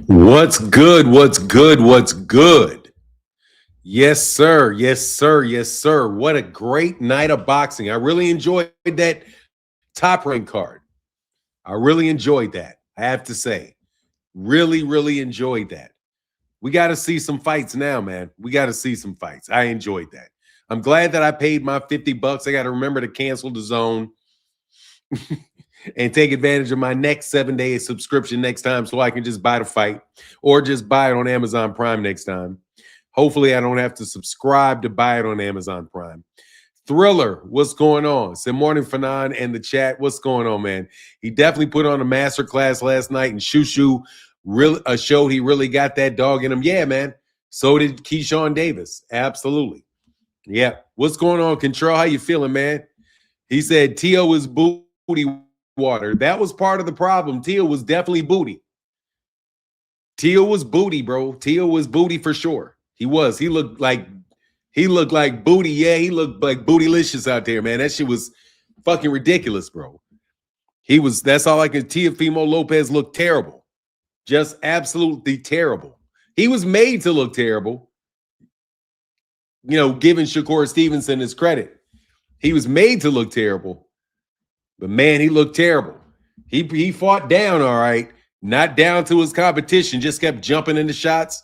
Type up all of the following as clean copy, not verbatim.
What's good? What's good? What's good? Yes, sir. Yes, sir. Yes, sir. What a great night of boxing. I really enjoyed that top rank card. I really enjoyed that. I have to say, really enjoyed that. We got to see some fights now, man. We got to see some fights. I enjoyed that. I'm glad that I paid my $50. I got to remember to cancel the zone and take advantage of my next 7-day subscription next time so I can just buy the fight or just buy it on Amazon Prime next time. Hopefully, I don't have to subscribe to buy it on Amazon Prime. Thriller, what's going on? Say morning, Fanon, and the chat. What's going on, man? He definitely put on a master class last night, and Shushu really showed he really got that dog in him. Yeah, man. So did Keyshawn Davis. Absolutely. Yeah. What's going on, Control? How you feeling, man? He said Tio is booty water. That was part of the problem. Tio was definitely booty. Tio was booty, bro. Tio was booty for sure. He was. He looked like booty. Yeah, he looked like bootylicious out there, man. That shit was fucking ridiculous, bro. He was. That's all I can. Teofimo Lopez looked terrible, just absolutely terrible. He was made to look terrible. You know, giving Shakur Stevenson his credit, he was made to look terrible. But man, he looked terrible. He fought down all right, not down to his competition. Just kept jumping into shots.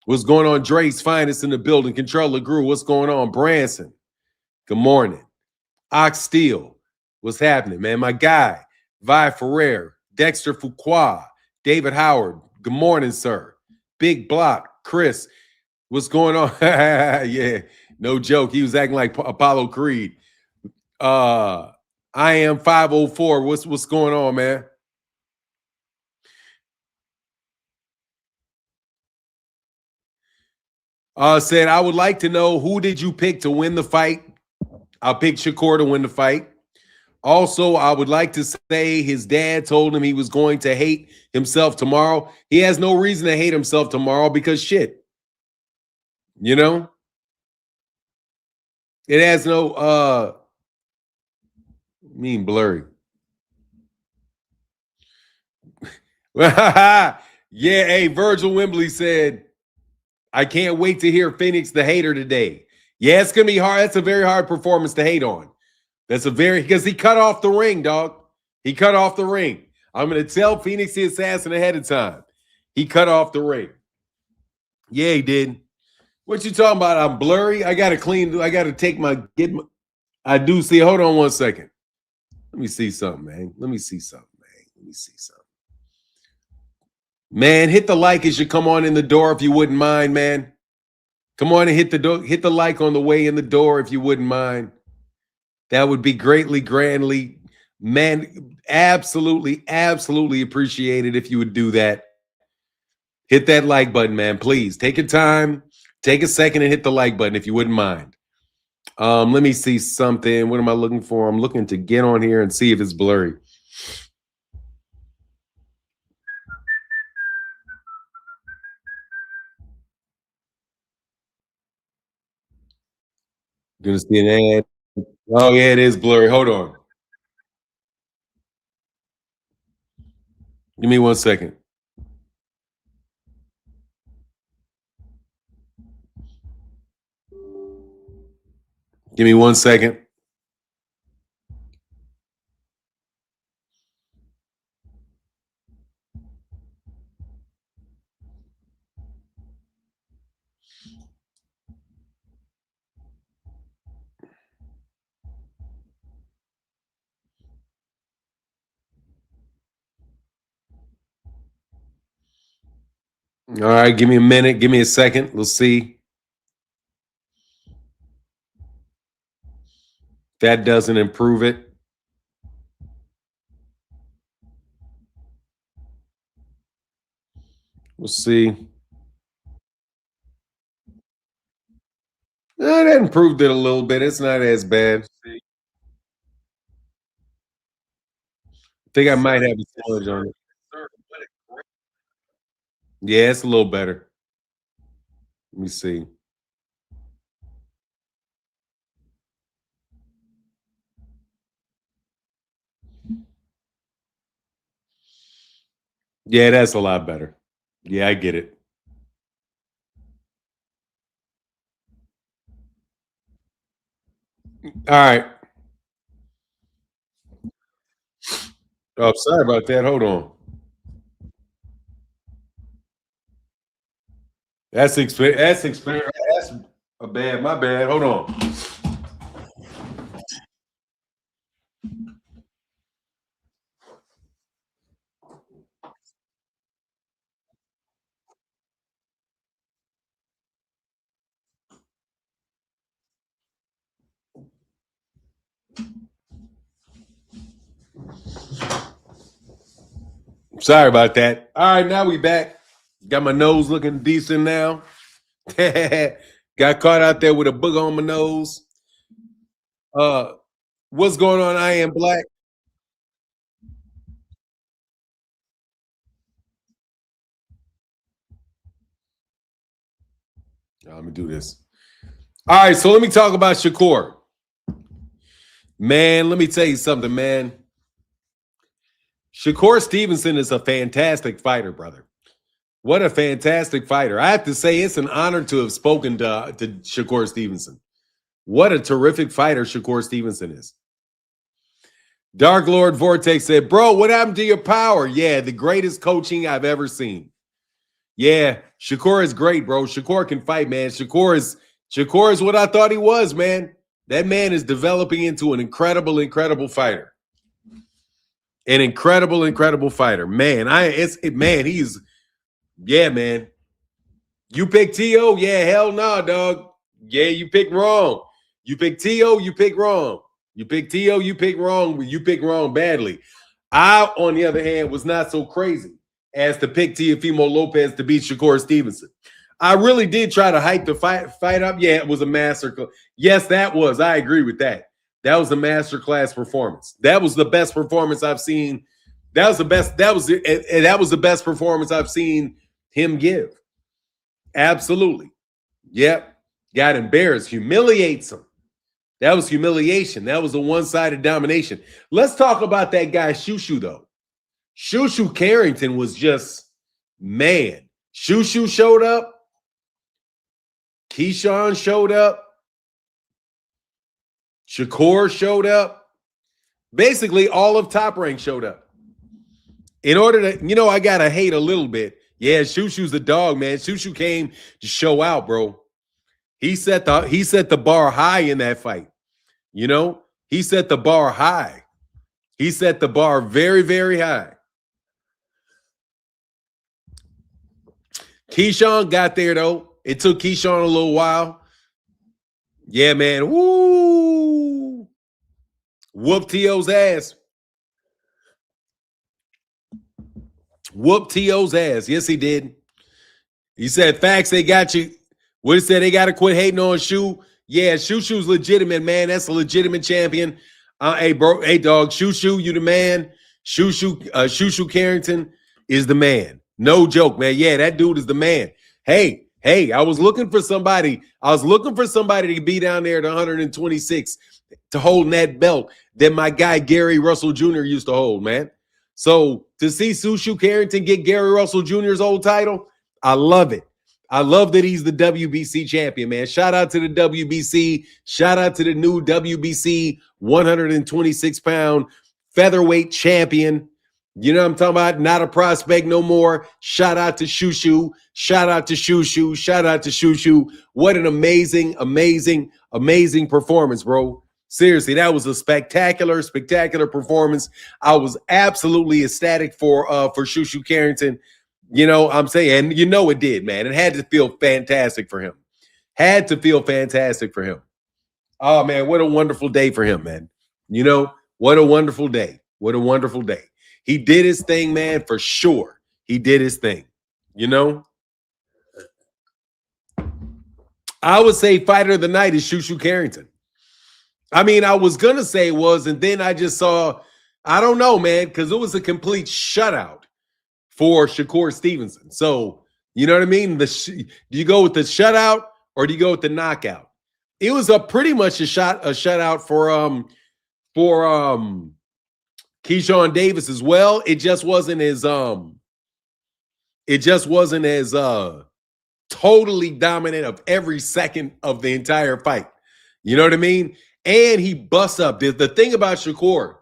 What's going on? Dre's finest in the building. Control LeGrew. What's going on? Branson. Good morning. Ox Steel. What's happening, man? My guy, Vi Ferrer, Dexter Fuqua, David Howard. Good morning, sir. Big Block, Chris. What's going on? Yeah, no joke. He was acting like Apollo Creed. I am 504. What's going on, man? Said I would like to know who did you pick to win the fight? I'll pick Shakur to win the fight. Also, I would like to say his dad told him he was going to hate himself tomorrow. He has no reason to hate himself tomorrow because shit. You know? It has no mean blurry. Yeah, hey, Virgil Wembley said, I can't wait to hear Phoenix the hater today. Yeah, it's gonna be hard. That's a very hard performance to hate on. That's a very because he cut off the ring, dog. He cut off the ring. I'm gonna tell Phoenix the assassin ahead of time. He cut off the ring. Yeah, he did. What you talking about? I'm blurry. I gotta clean. I gotta take my get. My, I do see. Hold on one second. Let me see something, man. Let me see something, man. Let me see something. Man, hit the like as you come on in the door if you wouldn't mind, man. Come on and hit the door. Hit the like on the way in the door if you wouldn't mind. That would be greatly, grandly, man. Absolutely appreciated if you would do that. Hit that like button, man. Please take your time. Take a second and hit the like button if you wouldn't mind. Let me see something. What am I looking for? I'm looking to get on here and see if it's blurry. Gonna see an ad. Oh yeah, it is blurry. Hold on. Give me one second. Give me one second. All right, give me a minute. Give me a second. We'll see. That doesn't improve it. We'll see. That improved it a little bit. It's not as bad. I think I might have a smudge on it. Yeah, it's a little better. Let me see. Yeah, that's a lot better. Yeah, I get it. All right. Oh, sorry about that. Hold on. That's a bad. My bad. Hold on. Sorry about that. All right, now we back. Got my nose looking decent now. Got caught out there with a booger on my nose. Uh, what's going on? I am black. Let me do this. All right, so let me talk about Shakur. Man, let me tell you something, man. Shakur Stevenson is a fantastic fighter, brother. What a fantastic fighter. I have to say, it's an honor to have spoken to Shakur Stevenson. What a terrific fighter Shakur Stevenson is. Dark Lord Vortex said, bro, what happened to your power? Yeah, the greatest coaching I've ever seen. Yeah, Shakur is great, bro. Shakur can fight, man. Shakur is what I thought he was, man. That man is developing into an incredible, incredible fighter. An incredible, incredible fighter. Man, he's yeah, man. You pick T.O.? Yeah, hell no, dog. Yeah, you picked wrong. You pick T.O., you pick wrong. You pick T.O., you pick wrong. You pick wrong badly. I, on the other hand, was not so crazy as to pick Teofimo Lopez to beat Shakur Stevenson. I really did try to hype the fight up. Yeah, it was a master. Yes, that was. I agree with that. That was a masterclass performance. That was the best performance I've seen. That was the best. That was the best performance I've seen him give. Absolutely. Yep. Got embarrassed. Humiliates him. That was humiliation. That was a one-sided domination. Let's talk about that guy, Shushu, though. Shushu Carrington was just, man. Shushu showed up. Keyshawn showed up. Shakur showed up. Basically, all of Top Rank showed up. In order to, I got to hate a little bit. Yeah, Shushu's the dog, man. Shushu came to show out, bro. He set the bar high in that fight. He set the bar high. He set the bar very, very high. Keyshawn got there, though. It took Keyshawn a little while. Yeah, man. Woo! Whoop T.O.'s ass. Whoop T.O.'s ass. Yes, he did. He said, facts, they got you. What he said, they got to quit hating on Shu. Yeah, Shushu's legitimate, man. That's a legitimate champion. Hey, bro. Hey, dog. Shushu, you the man. Shushu Carrington is the man. No joke, man. Yeah, that dude is the man. Hey, I was looking for somebody. To be down there at 126 to hold that belt that my guy Gary Russell Jr. used to hold, man. So to see Shushu Carrington get Gary Russell Jr.'s old title, I love it. I love that he's the WBC champion, man. Shout out to the WBC. Shout out to the new WBC 126-pound featherweight champion. You know what I'm talking about? Not a prospect no more. Shout out to Shushu. Shout out to Shushu. Shout out to Shushu. What an amazing, amazing, amazing performance, bro. Seriously, that was a spectacular, spectacular performance. I was absolutely ecstatic for Shushu Carrington. I'm saying, and it did, man. It had to feel fantastic for him. Had to feel fantastic for him. Oh, man, what a wonderful day for him, man. What a wonderful day. What a wonderful day. He did his thing, man, for sure. He did his thing. I would say fighter of the night is Shushu Carrington. I mean, I was going to say it was, and then I just saw, I don't know, man, because it was a complete shutout for Shakur Stevenson. So, you know what I mean? Do you go with the shutout or do you go with the knockout? It was pretty much a shutout for Keyshawn Davis as well. It just wasn't as It just wasn't as totally dominant of every second of the entire fight. You know what I mean? And he busts up. The thing about Shakur,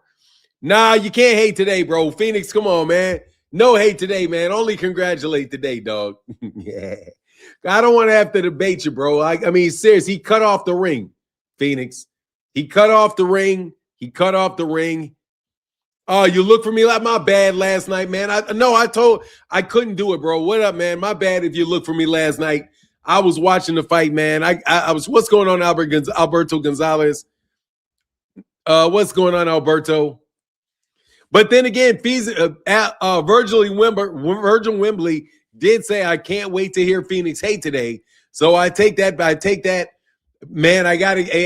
nah, you can't hate today, bro. Phoenix, come on, man. No hate today, man. Only congratulate today, dog. Yeah. I don't want to have to debate you, bro. I mean, serious. He cut off the ring, Phoenix. He cut off the ring. He cut off the ring. Oh, you look for me like my bad last night, man. I couldn't do it, bro. What up, man? My bad if you look for me last night. I was watching the fight, man. I was, what's going on, Alberto Gonzalez? What's going on, Alberto? But then again, Virgil Wembley did say, I can't wait to hear Phoenix hate today. So I take that, man,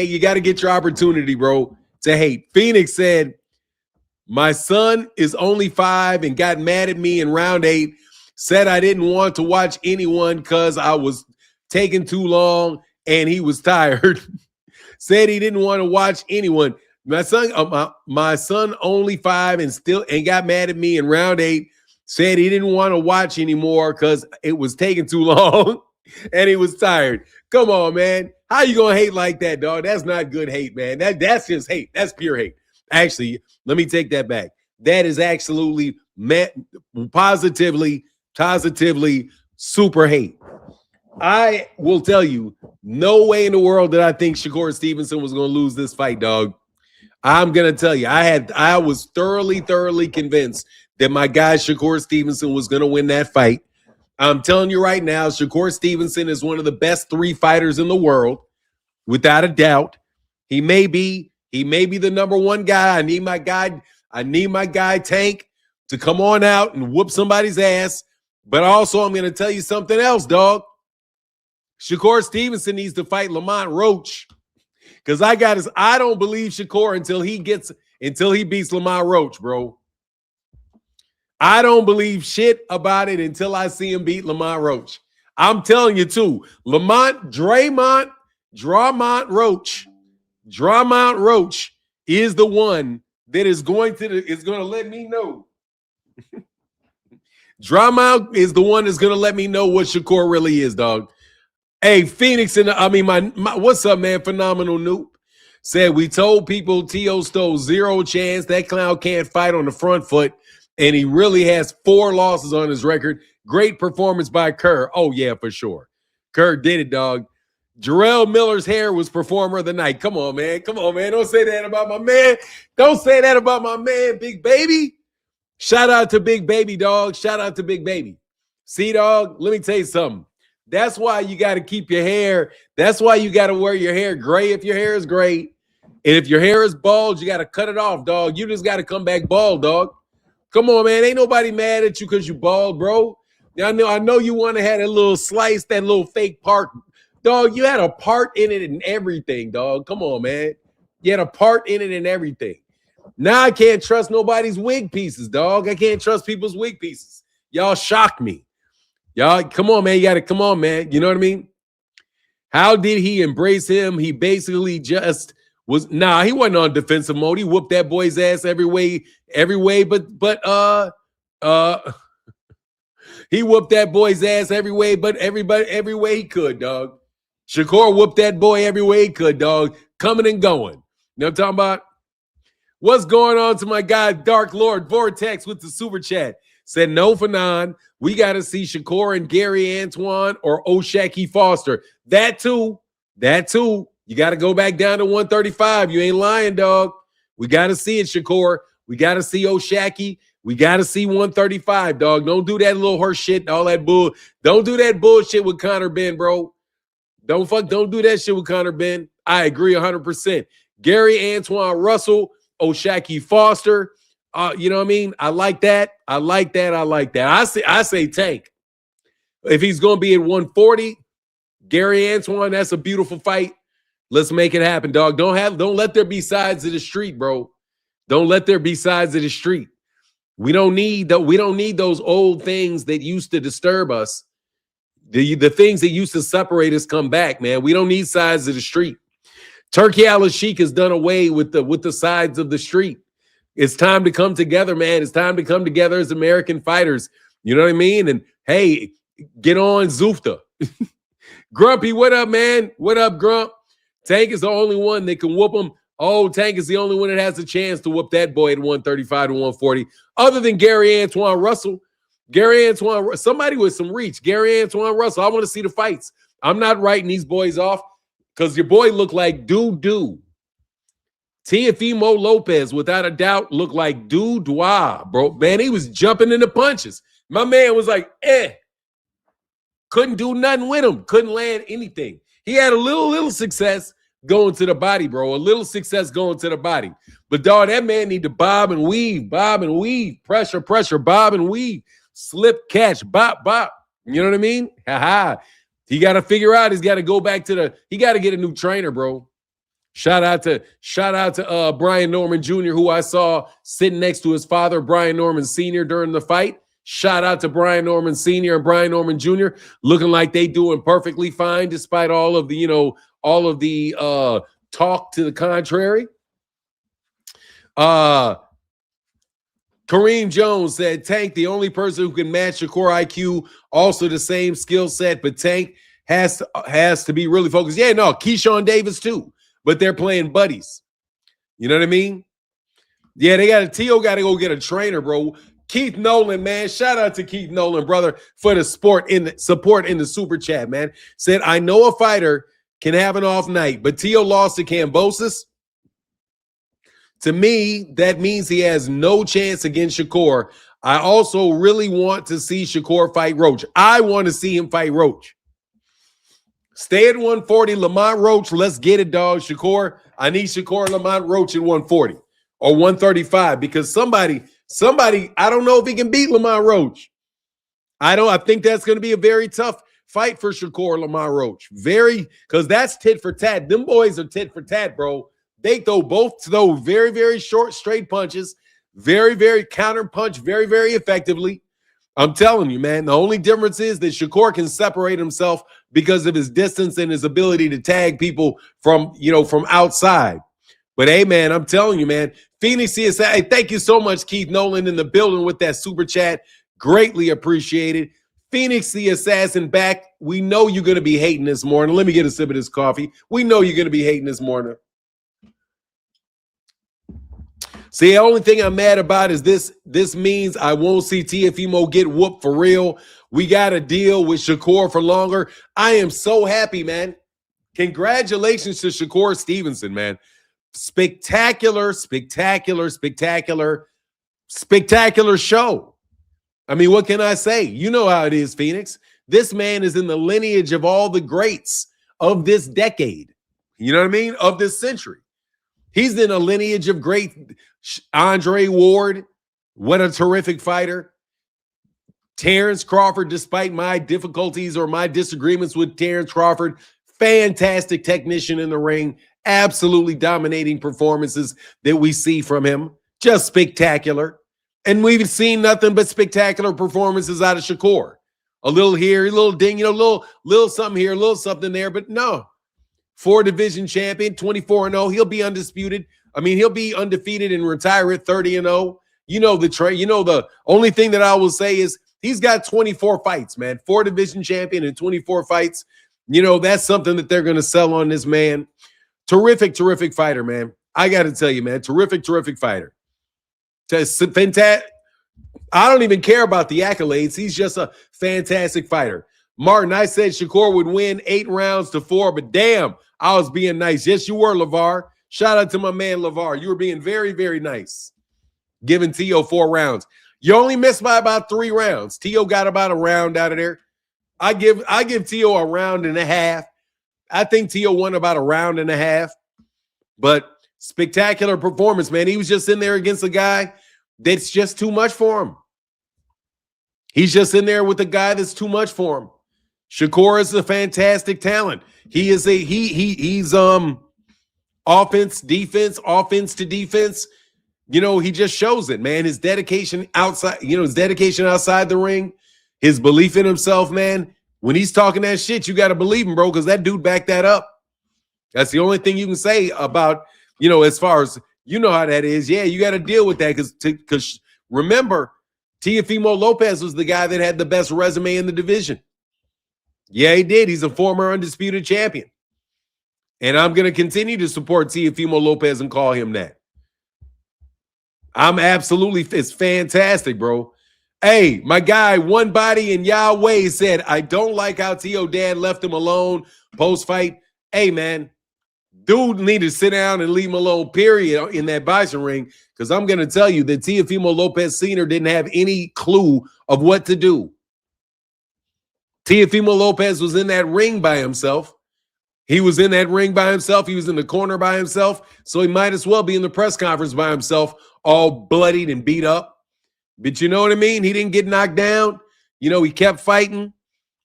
you gotta get your opportunity, bro, to hate. Phoenix said, my son is only 5 and got mad at me in round 8, said I didn't want to watch anyone because I was taking too long and he was tired. Said he didn't want to watch anyone. My son only 5 and got mad at me in round 8, said he didn't want to watch anymore because it was taking too long and he was tired. Come on, man. How you gonna hate like that, dog? That's not good hate, man. That's just hate. That's pure hate. Actually, let me take that back. That is absolutely positively super hate. I will tell you, no way in the world did I think Shakur Stevenson was going to lose this fight, dog. I'm going to tell you, I was thoroughly convinced that my guy Shakur Stevenson was going to win that fight. I'm telling you right now, Shakur Stevenson is one of the best 3 fighters in the world, without a doubt. He may be the number 1 guy. I need my guy Tank to come on out and whoop somebody's ass. But also, I'm going to tell you something else, dog. Shakur Stevenson needs to fight Lamont Roach, because I don't believe Shakur until he beats Lamont Roach, bro. I don't believe shit about it until I see him beat Lamont Roach. I'm telling you too, Dramont Roach is the one that is going to let me know. Dramont is the one that's going to let me know what Shakur really is, dog. Hey, Phoenix, what's up, man? Phenomenal Noob said, we told people Teo stole 0 chance. That clown can't fight on the front foot, and he really has 4 losses on his record. Great performance by Kerr. Oh, yeah, for sure. Kerr did it, dog. Jarrell Miller's hair was performer of the night. Come on, man. Don't say that about my man. Don't say that about my man, Big Baby. Shout out to Big Baby, dog. Shout out to Big Baby. See, dog, let me tell you something. That's why you got to keep your hair. That's why you got to wear your hair gray if your hair is gray. And if your hair is bald, you got to cut it off, dog. You just got to come back bald, dog. Come on, man. Ain't nobody mad at you because you bald, bro. I know you want to have that little slice, that little fake part. Dog, you had a part in it and everything, dog. Come on, man. You had a part in it and everything. Now I can't trust nobody's wig pieces, dog. I can't trust people's wig pieces. Y'all shocked me. Y'all, come on, man. You got to come on, man. You know what I mean? How did he embrace him? He basically just was, he wasn't on defensive mode. He whooped that boy's ass every way, but he whooped that boy's ass every way, but every way he could, dog. Shakur whooped that boy every way he could, dog. Coming and going. You know what I'm talking about? What's going on to my guy, Dark Lord Vortex with the super chat? Said, no, Fanon. We got to see Shakur and Gary Antoine or O'Shaquie Foster. That too. You got to go back down to 135. You ain't lying, dog. We got to see it, Shakur. We got to see O'Shaquie. We got to see 135, dog. Don't do that little horse shit, all that bull. Don't do that bullshit with Conor Benn, bro. Don't do that shit with Conor Benn. I agree 100%. Gary Antoine Russell, O'Shaquie Foster. You know what I mean? I like that. I say Tank. If he's going to be at 140, Gary Antoine, that's a beautiful fight. Let's make it happen, dog. Don't let there be sides of the street, bro. Don't let there be sides of the street. We don't need those old things that used to disturb us. The things that used to separate us come back, man. We don't need sides of the street. Turkey Al-Sheikh has done away with the sides of the street. It's time to come together, man. It's time to come together as American fighters. You know what I mean? And hey, get on Zufta. Grumpy, what up, man? What up, Grump? Tank is the only one that can whoop him. Oh, Tank is the only one that has a chance to whoop that boy at 135 to 140, other than Gary Antoine Russell. Gary Antoine, somebody with some reach. Gary Antoine Russell. I want to see the fights. I'm not writing these boys off because your boy looked like doo-doo. Teofimo Lopez, without a doubt, looked like doo-doo, bro. Man, he was jumping into punches. My man was like, couldn't do nothing with him. Couldn't land anything. He had a little success going to the body, bro. A little success going to the body. But, dog, that man need to bob and weave, pressure, bob and weave, slip, catch, bop. You know what I mean? Ha-ha. He got to figure out. He's got to go back to he got to get a new trainer, bro. Shout out to Brian Norman Jr., who I saw sitting next to his father, Brian Norman Sr., during the fight. Shout out to Brian Norman Sr. and Brian Norman Jr., looking like they doing perfectly fine despite all of the, talk to the contrary. Kareem Jones said, Tank, the only person who can match Shakur IQ, also the same skill set, but Tank has to be really focused. Yeah, no, Keyshawn Davis too, but they're playing buddies. You know what I mean? Yeah, Tio got to go get a trainer, bro. Keith Nolan, man. Shout out to Keith Nolan, brother, for the support in the super chat, man. Said, I know a fighter can have an off night, but Tio lost to Kambosos. To me, that means he has no chance against Shakur. I also really want to see Shakur fight Roach. I want to see him fight Roach. Stay at 140, Lamont Roach. Let's get it, dog. Shakur, I need Shakur Lamont Roach at 140 or 135 because somebody, I don't know if he can beat Lamont Roach. I think that's going to be a very tough fight for Shakur Lamont Roach. Because that's tit for tat. Them boys are tit for tat, bro. They throw very, very short, straight punches, very, very counter punch, very, very effectively. I'm telling you, man, the only difference is that Shakur can separate himself because of his distance and his ability to tag people from outside. But hey, man, I'm telling you, man, Phoenix CSI, hey, thank you so much, Keith Nolan, in the building with that super chat. Greatly appreciated. Phoenix the Assassin back. We know you're going to be hating this morning. Let me get a sip of this coffee. We know you're going to be hating this morning. See, the only thing I'm mad about is this means I won't see Teofimo get whooped for real. We got to deal with Shakur for longer. I am so happy, man. Congratulations to Shakur Stevenson, man. Spectacular show. I mean, what can I say? You know how it is, Phoenix. This man is in the lineage of all the greats of this decade. You know what I mean? Of this century. He's in a lineage of great Andre Ward. What a terrific fighter. Terrence Crawford, despite my difficulties or my disagreements with Terrence Crawford, fantastic technician in the ring. Absolutely dominating performances that we see from him. Just spectacular. And we've seen nothing but spectacular performances out of Shakur. A little here, a little ding, little something here, a little something there, but no. 4-division champion, 24-0. He'll be undisputed. I mean, he'll be undefeated and retire at 30-0. The only thing that I will say is he's got 24 fights, man. 4-division champion and 24 fights. That's something that they're going to sell on this man. Terrific fighter, man. I got to tell you, man, terrific fighter. Fantastic. I don't even care about the accolades. He's just a fantastic fighter. Martin, I said Shakur would win 8 rounds to 4, but damn, I was being nice. Yes, you were, LeVar. Shout out to my man, LeVar. You were being very, very nice. Giving Tio 4 rounds. You only missed by about 3 rounds. Tio got about a round out of there. I give Tio a round and a half. I think Tio won about a round and a half. But spectacular performance, man. He was just in there against a guy that's just too much for him. He's just in there with a guy that's too much for him. Shakur is a fantastic talent. He's offense, defense to defense. He just shows it, man. His dedication outside, outside the ring, his belief in himself, man. When he's talking that shit, you got to believe him, bro, because that dude backed that up. That's the only thing you can say about, as far as, how that is. Yeah, you got to deal with that because remember, Teofimo Lopez was the guy that had the best resume in the division. Yeah, he did. He's a former undisputed champion. And I'm going to continue to support Teofimo Lopez and call him that. It's fantastic, bro. Hey, my guy, One Body and Yahweh said, I don't like how T.O. Dad left him alone post-fight. Hey, man, dude need to sit down and leave him alone, period, in that boxing ring, because I'm going to tell you that Teofimo Lopez Sr. didn't have any clue of what to do. Teofimo Lopez was in that ring by himself. He was in that ring by himself. He was in the corner by himself. So he might as well be in the press conference by himself, all bloodied and beat up. But you know what I mean? He didn't get knocked down. You know, he kept fighting.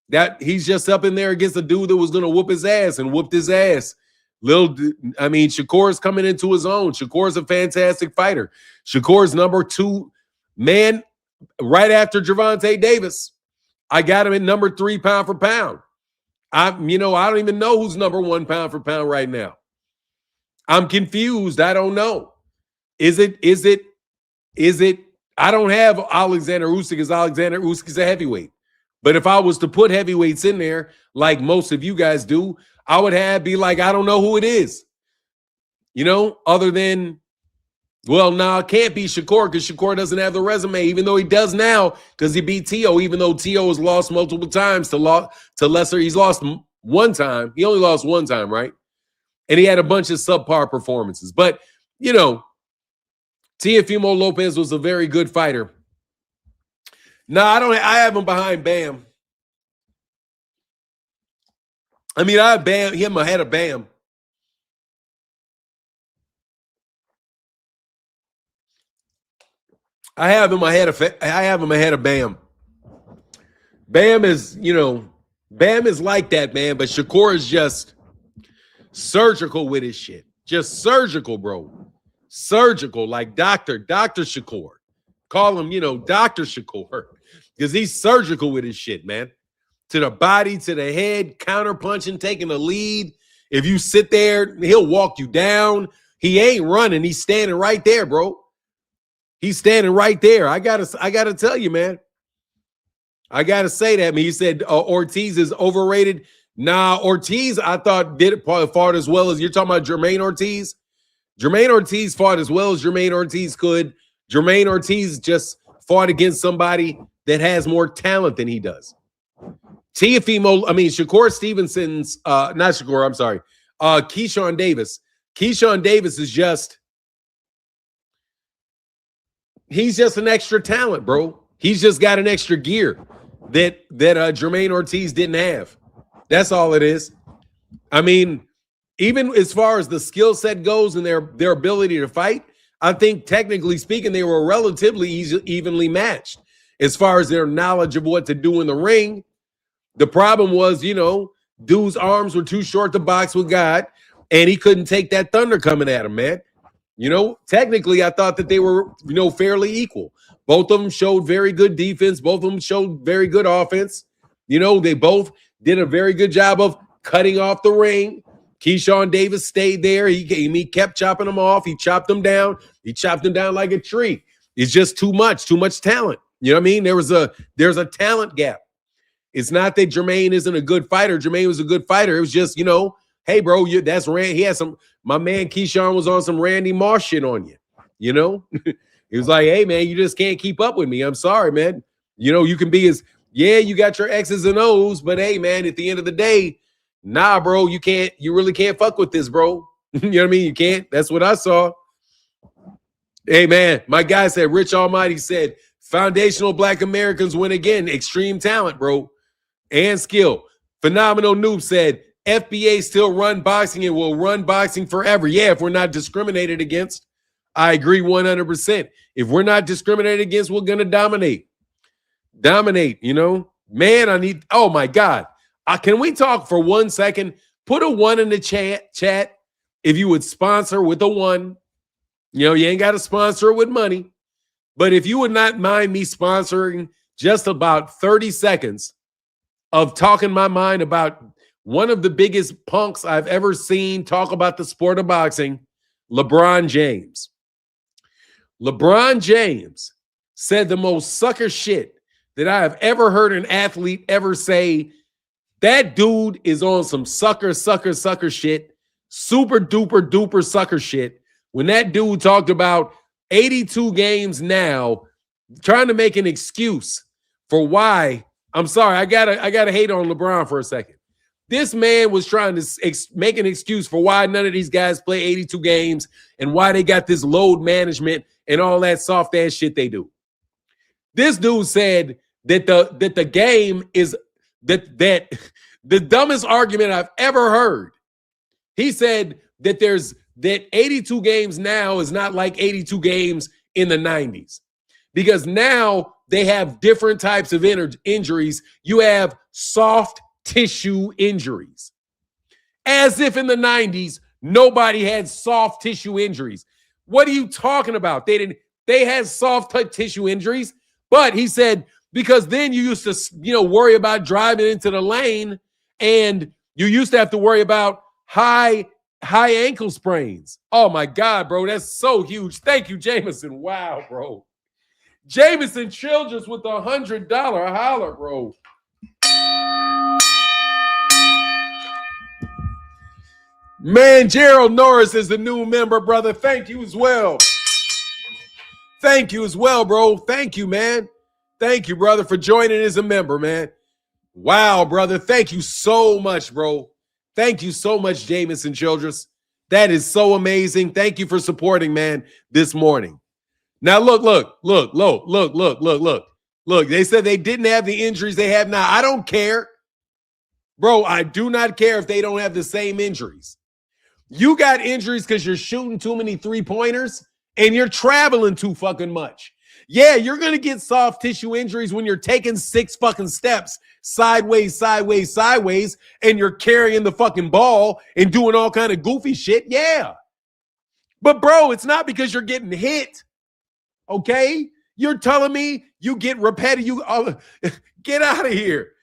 That he's just up in there against a dude that was going to whoop his ass and whooped his ass. Shakur's coming into his own. Shakur's a fantastic fighter. Shakur's number 2 man right after Gervonta Davis. I got him at number 3 pound for pound. I don't even know who's number 1 pound for pound right now. I'm confused. I don't know. Is it? I don't have Alexander Usyk because Alexander Usyk is a heavyweight. But if I was to put heavyweights in there, like most of you guys do, I would be like, I don't know who it is. Other than, it can't be Shakur because Shakur doesn't have the resume, even though he does now because he beat Teo, even though Teo has lost multiple times to lesser. He's lost one time. He only lost one time, right? And he had a bunch of subpar performances. But, Teofimo Lopez was a very good fighter. No, I have him behind Bam. I have him ahead of Bam. I have him ahead of Bam. Bam is, Bam is like that, man. But Shakur is just surgical with his shit. Just surgical, bro. Surgical, like Dr. Shakur. Call him, Dr. Shakur. Because he's surgical with his shit, man. To the body, to the head, counter-punching, taking the lead. If you sit there, he'll walk you down. He ain't running. He's standing right there, bro. He's standing right there. I gotta tell you, man. I gotta say that. He said Ortiz is overrated. Nah, Ortiz, I thought fought as well as you're talking about Jermaine Ortiz. Jermaine Ortiz fought as well as Jermaine Ortiz could. Jermaine Ortiz just fought against somebody that has more talent than he does. Shakur Stevenson's, not Shakur, I'm sorry. Keyshawn Davis. Keyshawn Davis is he's just an extra talent, bro. He's just got an extra gear that Jermaine Ortiz didn't have. That's all it is. Even as far as the skill set goes and their ability to fight, I think technically speaking, they were relatively evenly matched as far as their knowledge of what to do in the ring. The problem was, dude's arms were too short to box with God, and he couldn't take that thunder coming at him, man. Technically, I thought that they were, fairly equal. Both of them showed very good defense. Both of them showed very good offense. They both did a very good job of cutting off the ring. Keyshawn Davis stayed there. He kept chopping them off. He chopped them down. He chopped them down like a tree. It's just too much talent. You know what I mean? There's a talent gap. It's not that Jermaine isn't a good fighter. Jermaine was a good fighter. It was just, hey, bro, that's Rand. He had my man Keyshawn was on some Randy Moss shit on you. He was like, hey, man, you just can't keep up with me. I'm sorry, man. You can be you got your X's and O's, but hey, man, at the end of the day, nah, bro, you really can't fuck with this, bro. You know what I mean? You can't. That's what I saw. Hey, man, my guy said, Rich Almighty said, foundational Black Americans win again. Extreme talent, bro, and skill. Phenomenal Noob said, FBA still run boxing and will run boxing forever. Yeah, if we're not discriminated against. I agree 100%. If we're not discriminated against, we're going to dominate. Man, oh, my God. Can we talk for 1 second? Put a 1 in the chat if you would sponsor with a 1. You ain't got to sponsor with money. But if you would not mind me sponsoring just about 30 seconds of talking my mind about one of the biggest punks I've ever seen talk about the sport of boxing, LeBron James. LeBron James said the most sucker shit that I have ever heard an athlete ever say. That dude is on some sucker shit, super duper sucker shit. When that dude talked about 82 games now, trying to make an excuse for why. I'm sorry, I gotta hate on LeBron for a second. This man was trying to make an excuse for why none of these guys play 82 games and why they got this load management and all that soft ass shit they do. This dude said that the game is that the dumbest argument I've ever heard. He said that 82 games now is not like 82 games in the 90s because now they have different types of injuries. You have soft tissue injuries. As if in the 90s, nobody had soft tissue injuries. What are you talking about? They had soft tissue injuries, but he said, because then you used to, worry about driving into the lane and you used to have to worry about high ankle sprains. Oh my God, bro. That's so huge. Thank you, Jameson. Wow, bro. Jameson Childress with $100 holler, bro. Man, Gerald Norris is the new member, brother. Thank you as well. Thank you as well, bro. Thank you, man. Thank you, brother, for joining as a member, man. Wow, brother. Thank you so much, bro. Thank you so much, Jameson Childress. That is so amazing. Thank you for supporting, man, this morning. Now, look. Look, they said they didn't have the injuries they have now. I don't care. Bro, I do not care if they don't have the same injuries. You got injuries because you're shooting too many three-pointers and you're traveling too fucking much. Yeah, you're going to get soft tissue injuries when you're taking 6 fucking steps sideways, and you're carrying the fucking ball and doing all kind of goofy shit. Yeah. But, bro, it's not because you're getting hit. Okay? You're telling me you get repetitive. Get out of here.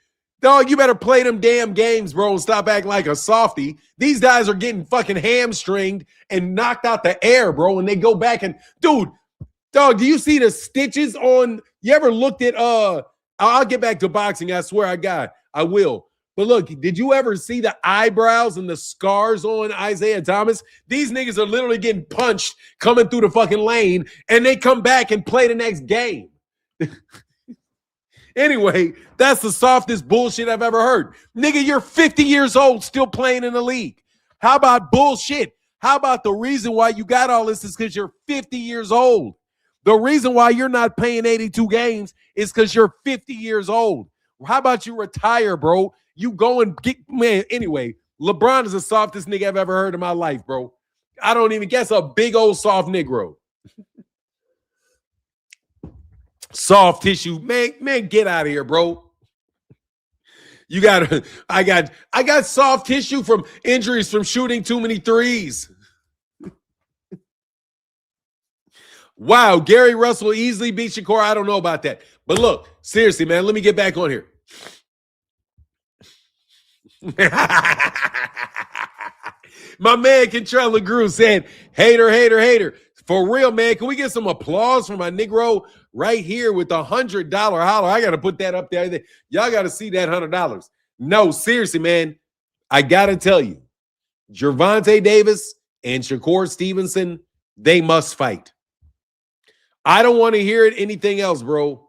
Dog, you better play them damn games, bro, and stop acting like a softie. These guys are getting fucking hamstringed and knocked out the air, bro, and they go back and, dude, dog, do you see the stitches on, you ever looked at, I'll get back to boxing, I swear I will. But look, did you ever see the eyebrows and the scars on Isaiah Thomas? These niggas are literally getting punched coming through the fucking lane, and they come back and play the next game. Anyway, that's the softest bullshit I've ever heard. Nigga, you're 50 years old still playing in the league. How about bullshit? How about the reason why you got all this is because you're 50 years old? The reason why you're not playing 82 games is because you're 50 years old. How about you retire, bro? You go and get, man, anyway, LeBron is the softest nigga I've ever heard in my life, bro. I don't even guess a big old soft Negro. Soft tissue, man, get out of here, bro. You got, I got soft tissue from injuries from shooting too many threes. Wow, Gary Russell easily beat Shakur. I don't know about that, but look, seriously, man, let me get back on here. My man Contrell LaGrew said, hater. For real, man, can we get some applause for my Negro right here with the $100 holler? I got to put that up there. Y'all got to see that $100. No, seriously, man, I got to tell you, Gervonta Davis and Shakur Stevenson, they must fight. I don't want to hear anything else, bro.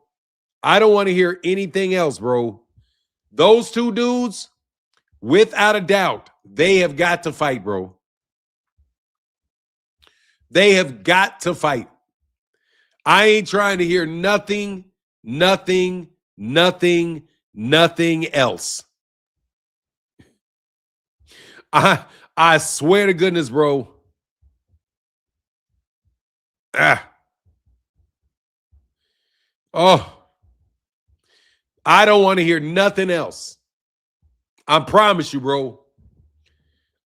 I don't want to hear anything else, bro. Those two dudes, without a doubt, they have got to fight, bro. They have got to fight. I ain't trying to hear nothing else. I swear to goodness, bro. Oh, I don't want to hear nothing else. I promise you, bro.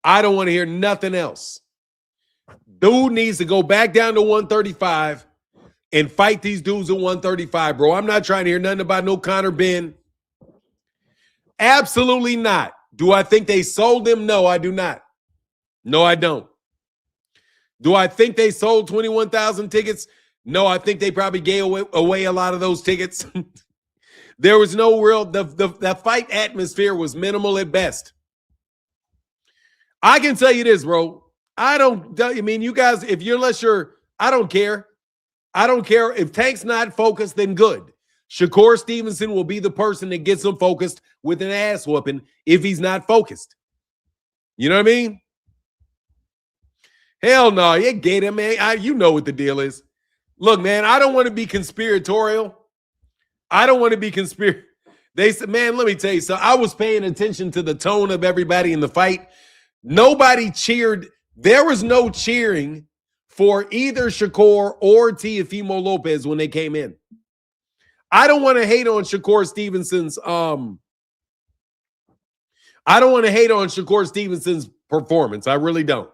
I don't want to hear nothing else. Dude needs to go back down to 135 and fight these dudes at 135, bro. I'm not trying to hear nothing about no Conor Ben. Absolutely not. Do I think they sold him? No, I do not. No, I don't. Do I think they sold 21,000 tickets No, I think they probably gave away a lot of those tickets. There was no real, the fight atmosphere was minimal at best. I can tell you this, bro. I mean, you guys, unless you're, I don't care. I don't care. If Tank's not focused, then good. Shakur Stevenson will be the person that gets him focused with an ass whooping if he's not focused. You know what I mean? Hell no, you get him, man. You know what the deal is. Look, man, I don't want to be conspiratorial. I don't want to be They said, man, let me tell you. So I was paying attention to the tone of everybody in the fight. Nobody cheered. There was no cheering for either Shakur or Teofimo Lopez when they came in. I don't want to hate on Shakur Stevenson's performance. I really don't.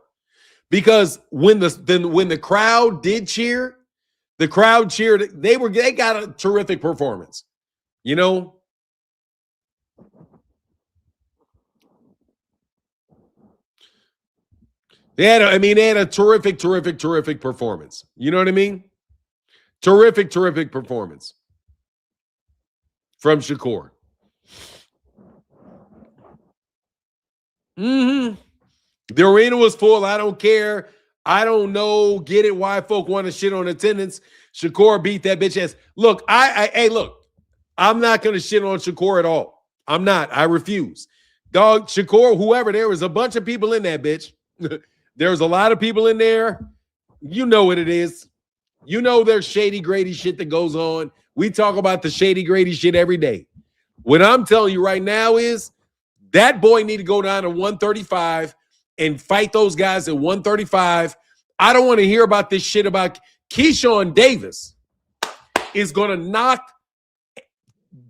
Because when the crowd did cheer, the crowd cheered. They got a terrific performance. You know? They had a terrific performance. You know what I mean? Terrific performance from Shakur. The arena was full. I don't care. I don't know. Get it why folk want to shit on attendance. Shakur beat that bitch ass. Look, look. I'm not going to shit on Shakur at all. I'm not. I refuse. Dog, Shakur, whoever, there was a bunch of people in that bitch. There's a lot of people in there. You know what it is. You know there's shady, grady shit that goes on. We talk about the shady, grady shit every day. What I'm telling you right now is that boy need to go down to 135 and fight those guys at 135. I don't want to hear about this shit about Keyshawn Davis is going to knock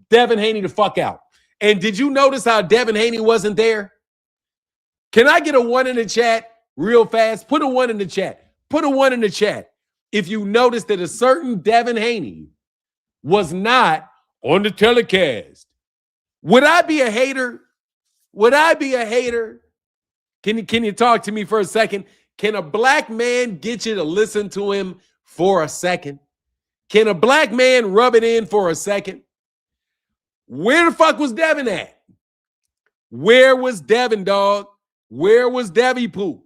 Devin Haney the fuck out. And did you notice how Devin Haney wasn't there? Can I get a 1 in the chat real fast? Put a 1 in the chat. Put a 1 in the chat. If you notice that a certain Devin Haney was not on the telecast. Would I be a hater? Would I be a hater? Can you talk to me for a second? Can a black man get you to listen to him for a second? Can a black man rub it in for a second? Where the fuck was Devin at? Where was Devin, dog? Where was Debbie Pooh?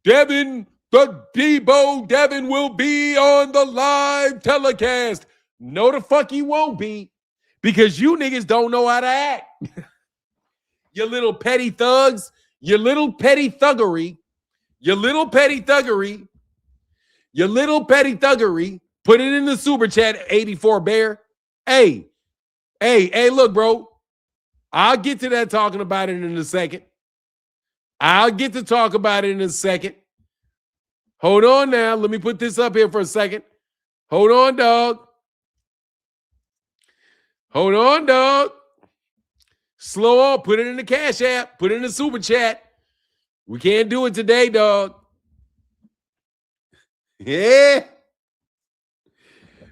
Devin, the Debo, Devin will be on the live telecast. No, the fuck he won't be, because you niggas don't know how to act. You little petty thugs, your little petty thuggery, put it in the super chat, 84 Bear. Hey, look, bro. I'll get to that talking about it in a second. Hold on now. Let me put this up here for a second. Hold on, dog. Slow on. Put it in the Cash App. Put it in the super chat. We can't do it today, dog. Yeah.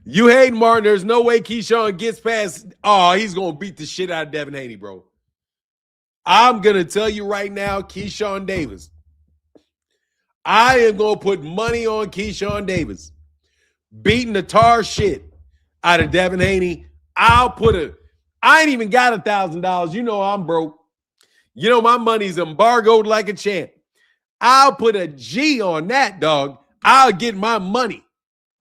You hate Martin. There's no way Keyshawn gets past. Oh, he's going to beat the shit out of Devin Haney, bro. I'm going to tell you right now, Keyshawn Davis. I am going to put money on Keyshawn Davis beating the tar shit out of Devin Haney. I ain't even got $1,000. You know I'm broke. You know my money's embargoed like a champ. I'll put a G on that, dog. I'll get my money.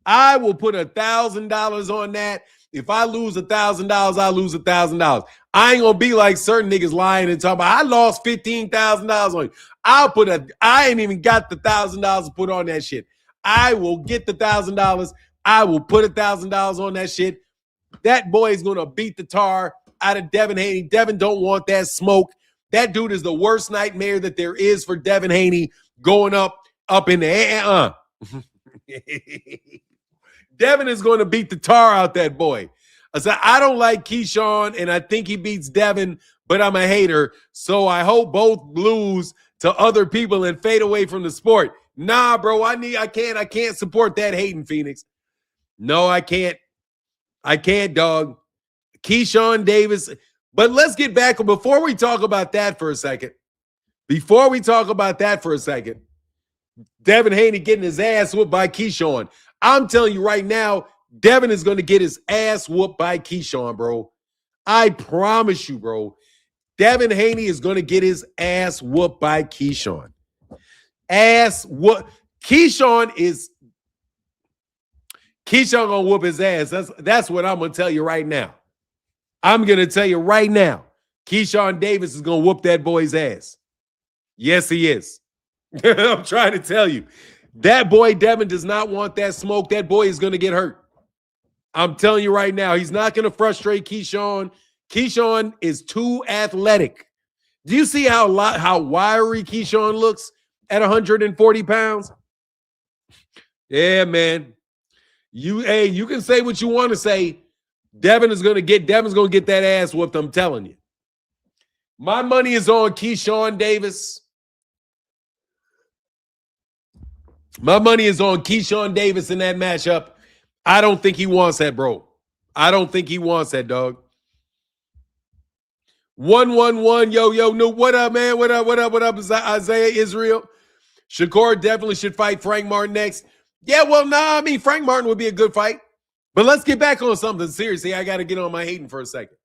I will put $1,000 on that. If I lose $1,000, I lose $1,000. I ain't gonna be like certain niggas lying and talking about I lost $15,000 on you. I ain't even got the $1,000 to put on that shit. I will get the $1,000. I will put $1,000 on that shit. That boy is gonna beat the tar out of Devin Haney. Devin don't want that smoke. That dude is the worst nightmare that there is for Devin Haney going up in the air. Devin is going to beat the tar out that boy. I said, I don't like Keyshawn, and I think he beats Devin, but I'm a hater. So I hope both lose to other people and fade away from the sport. Nah, bro, I can't support that hating, Phoenix. No, I can't. I can't, dog. Keyshawn Davis. But let's get back. Before we talk about that for a second, Devin Haney getting his ass whooped by Keyshawn. I'm telling you right now, Devin is going to get his ass whooped by Keyshawn, bro. I promise you, bro. Devin Haney is going to get his ass whooped by Keyshawn. Ass whoop. Keyshawn going to whoop his ass. That's what I'm going to tell you right now. I'm going to tell you right now. Keyshawn Davis is going to whoop that boy's ass. Yes, he is. I'm trying to tell you. That boy, Devin, does not want that smoke. That boy is going to get hurt. I'm telling you right now. He's not going to frustrate Keyshawn. Keyshawn is too athletic. Do you see how wiry Keyshawn looks at 140 pounds? Yeah, man. You can say what you want to say. Devin's going to get that ass whooped, I'm telling you. My money is on Keyshawn Davis. My money is on Keyshawn Davis in that matchup. I don't think he wants that, bro. I don't think he wants that, dog. 111, yo, no, what up, man? What up, Isaiah Israel? Shakur definitely should fight Frank Martin next. Yeah, well, I mean, Frank Martin would be a good fight. But let's get back on something. Seriously, I got to get on my hating for a second.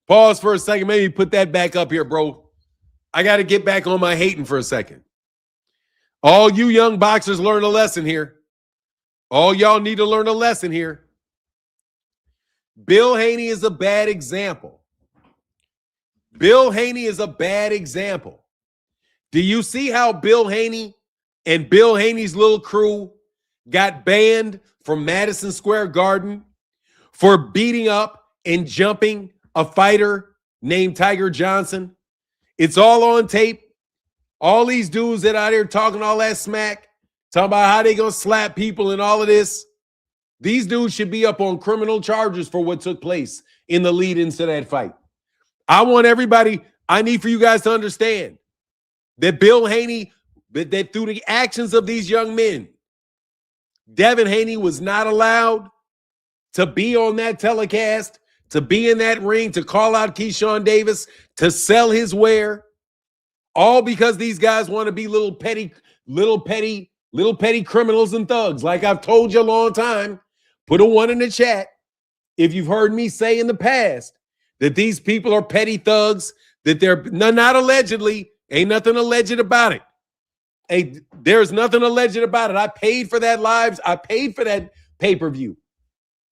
Pause for a second. Maybe put that back up here, bro. I got to get back on my hating for a second. All you young boxers learn a lesson here. All y'all need to learn a lesson here. Bill Haney is a bad example. Bill Haney is a bad example. Do you see how Bill Haney and Bill Haney's little crew got banned from Madison Square Garden for beating up and jumping a fighter named Tiger Johnson? It's all on tape. All these dudes that out here talking all that smack, talking about how they gonna slap people and all of this. These dudes should be up on criminal charges for what took place in the lead into that fight. I need for you guys to understand that Bill Haney, that through the actions of these young men, Devin Haney was not allowed to be on that telecast, to be in that ring, to call out Keyshawn Davis, to sell his wear, all because these guys want to be little petty criminals and thugs. Like I've told you a long time, put a 1 in the chat if you've heard me say in the past that these people are petty thugs, that they're not allegedly, ain't nothing alleged about it. There's nothing alleged about it. I paid for that lives. I paid for that pay-per-view.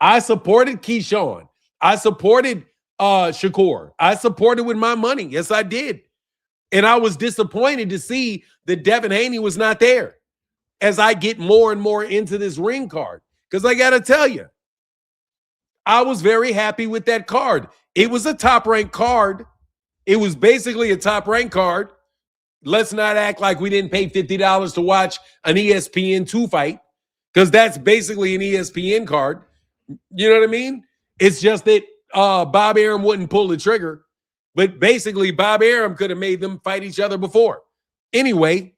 I supported Keyshawn. I supported Shakur. I supported with my money. Yes, I did. And I was disappointed to see that Devin Haney was not there as I get more and more into this ring card. Because I got to tell you, I was very happy with that card. It was a top-ranked card. It was basically a top-ranked card. Let's not act like we didn't pay $50 to watch an ESPN2 fight, because that's basically an ESPN card. You know what I mean? It's just that Bob Arum wouldn't pull the trigger. But basically, Bob Arum could have made them fight each other before. Anyway,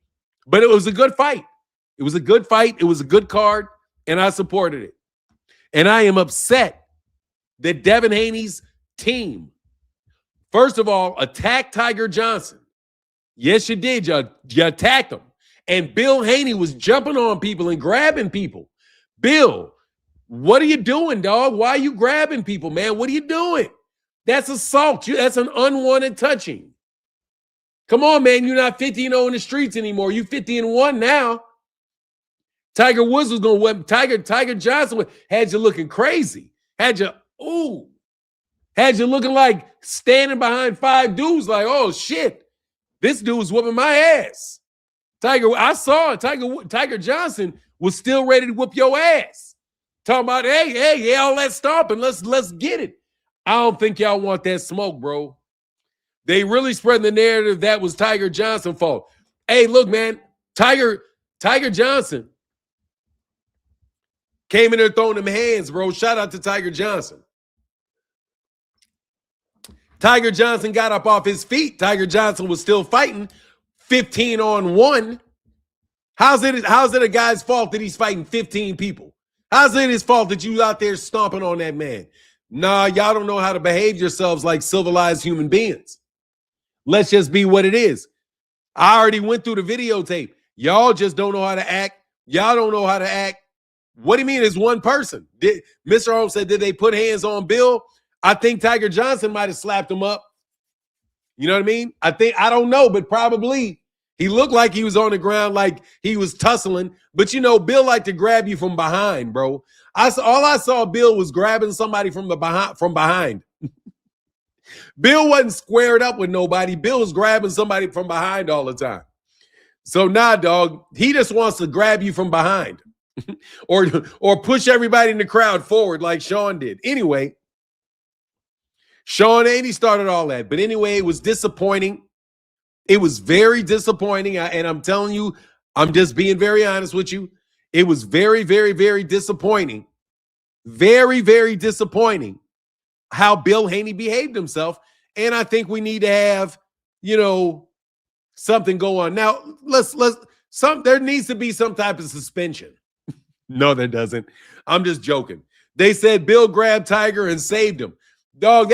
but it was a good fight. It was a good fight. It was a good card, and I supported it. And I am upset that Devin Haney's team, first of all, attacked Tiger Johnson. Yes, you did. You attacked him. And Bill Haney was jumping on people and grabbing people. Bill, what are you doing, dog? Why are you grabbing people, man? What are you doing? That's assault. That's an unwanted touching. Come on, man. You're not 50-0 in the streets anymore. You 50-1 now. Tiger Woods was going to whip. Tiger Johnson had you looking crazy. Had you looking like standing behind 5 dudes like, oh, shit. This dude's whooping my ass. I saw it. Tiger Johnson was still ready to whoop your ass. Talking about, hey, all that stomping. Let's get it. I don't think y'all want that smoke, bro. They really spread the narrative that was Tiger Johnson's fault. Hey, look, man, Tiger Johnson came in there throwing them hands, bro. Shout out to Tiger Johnson. Tiger Johnson got up off his feet. Tiger Johnson was still fighting 15-on-1. How's it a guy's fault that he's fighting 15 people? How's it his fault that you out there stomping on that man? Nah, y'all don't know how to behave yourselves like civilized human beings. Let's just be what it is. I already went through the videotape. Y'all just don't know how to act. Y'all don't know how to act. What do you mean it's one person? Mr. Holmes said, did they put hands on Bill? I think Tiger Johnson might have slapped him up. You know what I mean? I don't know, but probably he looked like he was on the ground, like he was tussling. But you know, Bill liked to grab you from behind, bro. All I saw Bill was grabbing somebody from behind. Bill wasn't squared up with nobody. Bill was grabbing somebody from behind all the time. So nah, dog. He just wants to grab you from behind, or push everybody in the crowd forward like Sean did. Anyway. Sean Haney started all that. But anyway, it was disappointing. It was very disappointing. And I'm telling you, I'm just being very honest with you. It was very, very, very disappointing. Very, very disappointing how Bill Haney behaved himself. And I think we need to have, something go on. Now, there needs to be some type of suspension. No, there doesn't. I'm just joking. They said Bill grabbed Tiger and saved him. Dog,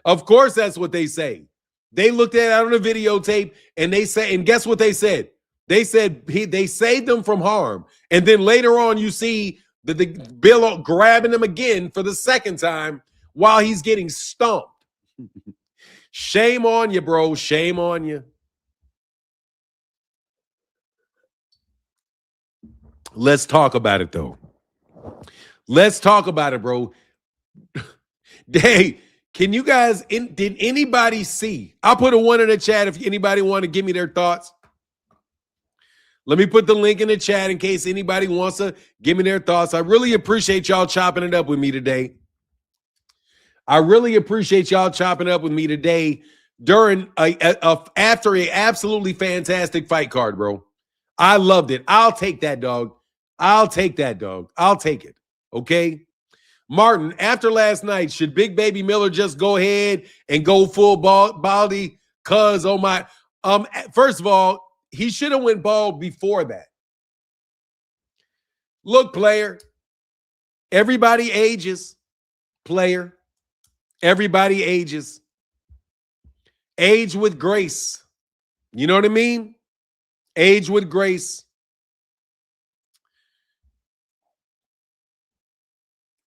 of course that's what they say. They looked at it on the videotape and and guess what they said? They said they saved them from harm. And then later on, you see the Bill grabbing him again for the second time while he's getting stomped. Shame on you, bro. Shame on you. Let's talk about it, though. Let's talk about it, bro. Hey, can you guys, did anybody see? I'll put a 1 in the chat if anybody want to give me their thoughts. Let me put the link in the chat in case anybody wants to give me their thoughts. I really appreciate y'all chopping it up with me today. During after a absolutely fantastic fight card, bro. I loved it. I'll take that, dog. I'll take it. Okay? Martin, after last night, should Big Baby Miller just go ahead and go full baldy? Cause first of all, he should have went bald before that. Look, player, everybody ages. Player, everybody ages. Age with grace. You know what I mean? Age with grace.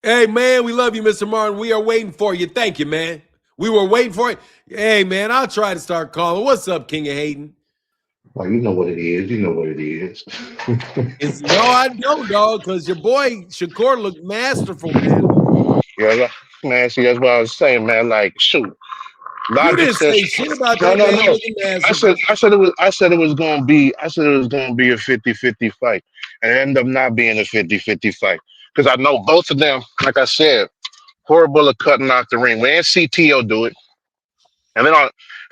Hey, man, we love you, Mr. Martin. We are waiting for you. Thank you, man. We were waiting for it. Hey, man, I'll try to start calling. What's up, King of Hayden? Well, you know what it is. No, I don't, dog, because your boy Shakur looked masterful, man. Yeah, man, see, that's what I was saying, man. Like, shoot. You didn't say shit about that, man. No. I said it was gonna be a 50-50 fight. And it ended up not being a 50-50 fight. Because I know both of them, like I said, horrible at cutting out the ring. We didn't see Tio do it. And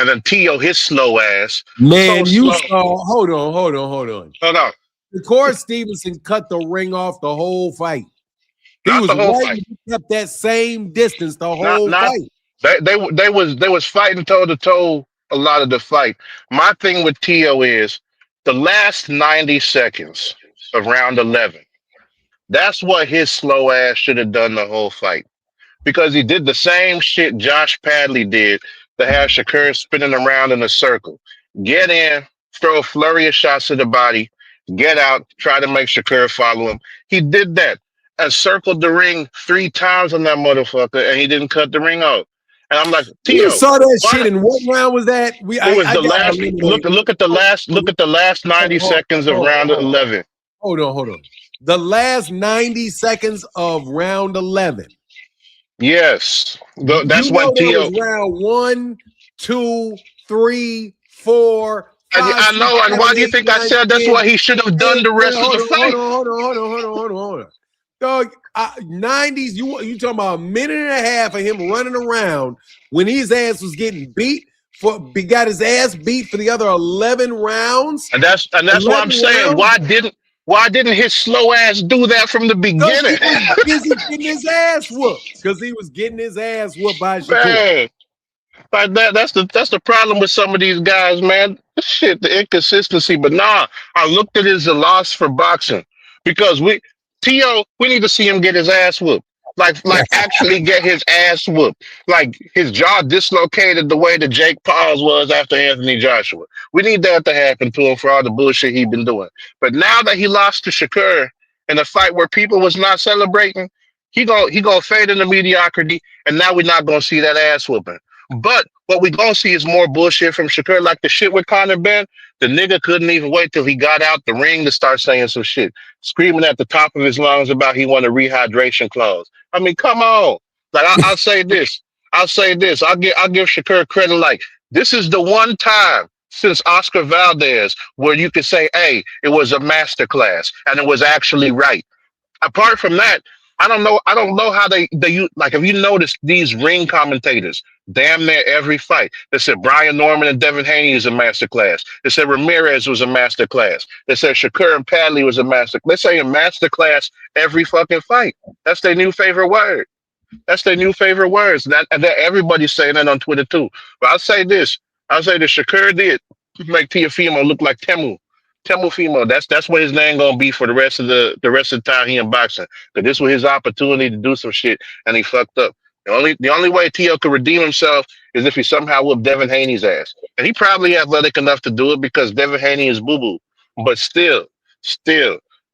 then Tio, his slow ass. Man, so you saw. Hold on. Shakur Stevenson cut the ring off the whole fight. He kept that same distance the whole fight. They was fighting toe to toe a lot of the fight. My thing with Tio is the last 90 seconds of round 11. That's what his slow ass should have done the whole fight. Because he did the same shit Josh Padley did to have Shakur spinning around in a circle. Get in, throw a flurry of shots to the body, get out, try to make Shakur follow him. He did that and circled the ring 3 times on that motherfucker, and he didn't cut the ring off. And I'm like, Tio, you saw that shit. In what round was that? It was the last. Look at the last 90 seconds of round 11. Hold on. The last 90 seconds of round 11. Yes, that's what Tio. Was round 1, 2, 3, 4. 5, I know, 6, and why do you think 9, I said 10, that's what he should have done the rest of the fight? Hold on. Dog, 90s, you talking about a minute and a half of him running around when his ass was getting beat. He got his ass beat for the other 11 rounds. And that's what I'm saying. Why didn't his slow ass do that from the beginning? He was busy getting his ass whooped. Because he was getting his ass whooped by Shakur. Like that's the problem with some of these guys, man. Shit, the inconsistency. But nah, I looked at it as a loss for boxing because Tio, we need to see him get his ass whooped. like actually get his ass whooped. Like his jaw dislocated the way that Jake Paul's was after Anthony Joshua. We need that to happen to him for all the bullshit he been doing. But now that he lost to Shakur in a fight where people was not celebrating, he gonna fade into mediocrity, and now we're not gonna see that ass whooping. But what we gonna see is more bullshit from Shakur, like the shit with Conor Ben. The nigga couldn't even wait till he got out the ring to start saying some shit, screaming at the top of his lungs about he wanted rehydration clause. I mean, come on. Like I'll say this. I'll say this. I'll give Shakur credit. Like this is the one time since Oscar Valdez where you could say, "Hey, it was a masterclass and it was actually right." Apart from that, I don't know. I don't know how they like. Have you noticed these ring commentators? Damn near every fight. They said Brian Norman and Devin Haney is a masterclass. They said Ramirez was a masterclass. They said Shakur and Padley was a master. Let's say a masterclass every fucking fight. That's their new favorite word. That's their new favorite words. And that everybody's saying that on Twitter too. But I'll say this. I'll say that Shakur did make Teofimo look like Temu. Teofimo. That's what his name gonna be for the rest of the time he in boxing. Because this was his opportunity to do some shit and he fucked up. The only way Teo could redeem himself is if he somehow whooped Devin Haney's ass. And he probably athletic enough to do it because Devin Haney is boo-boo. But still,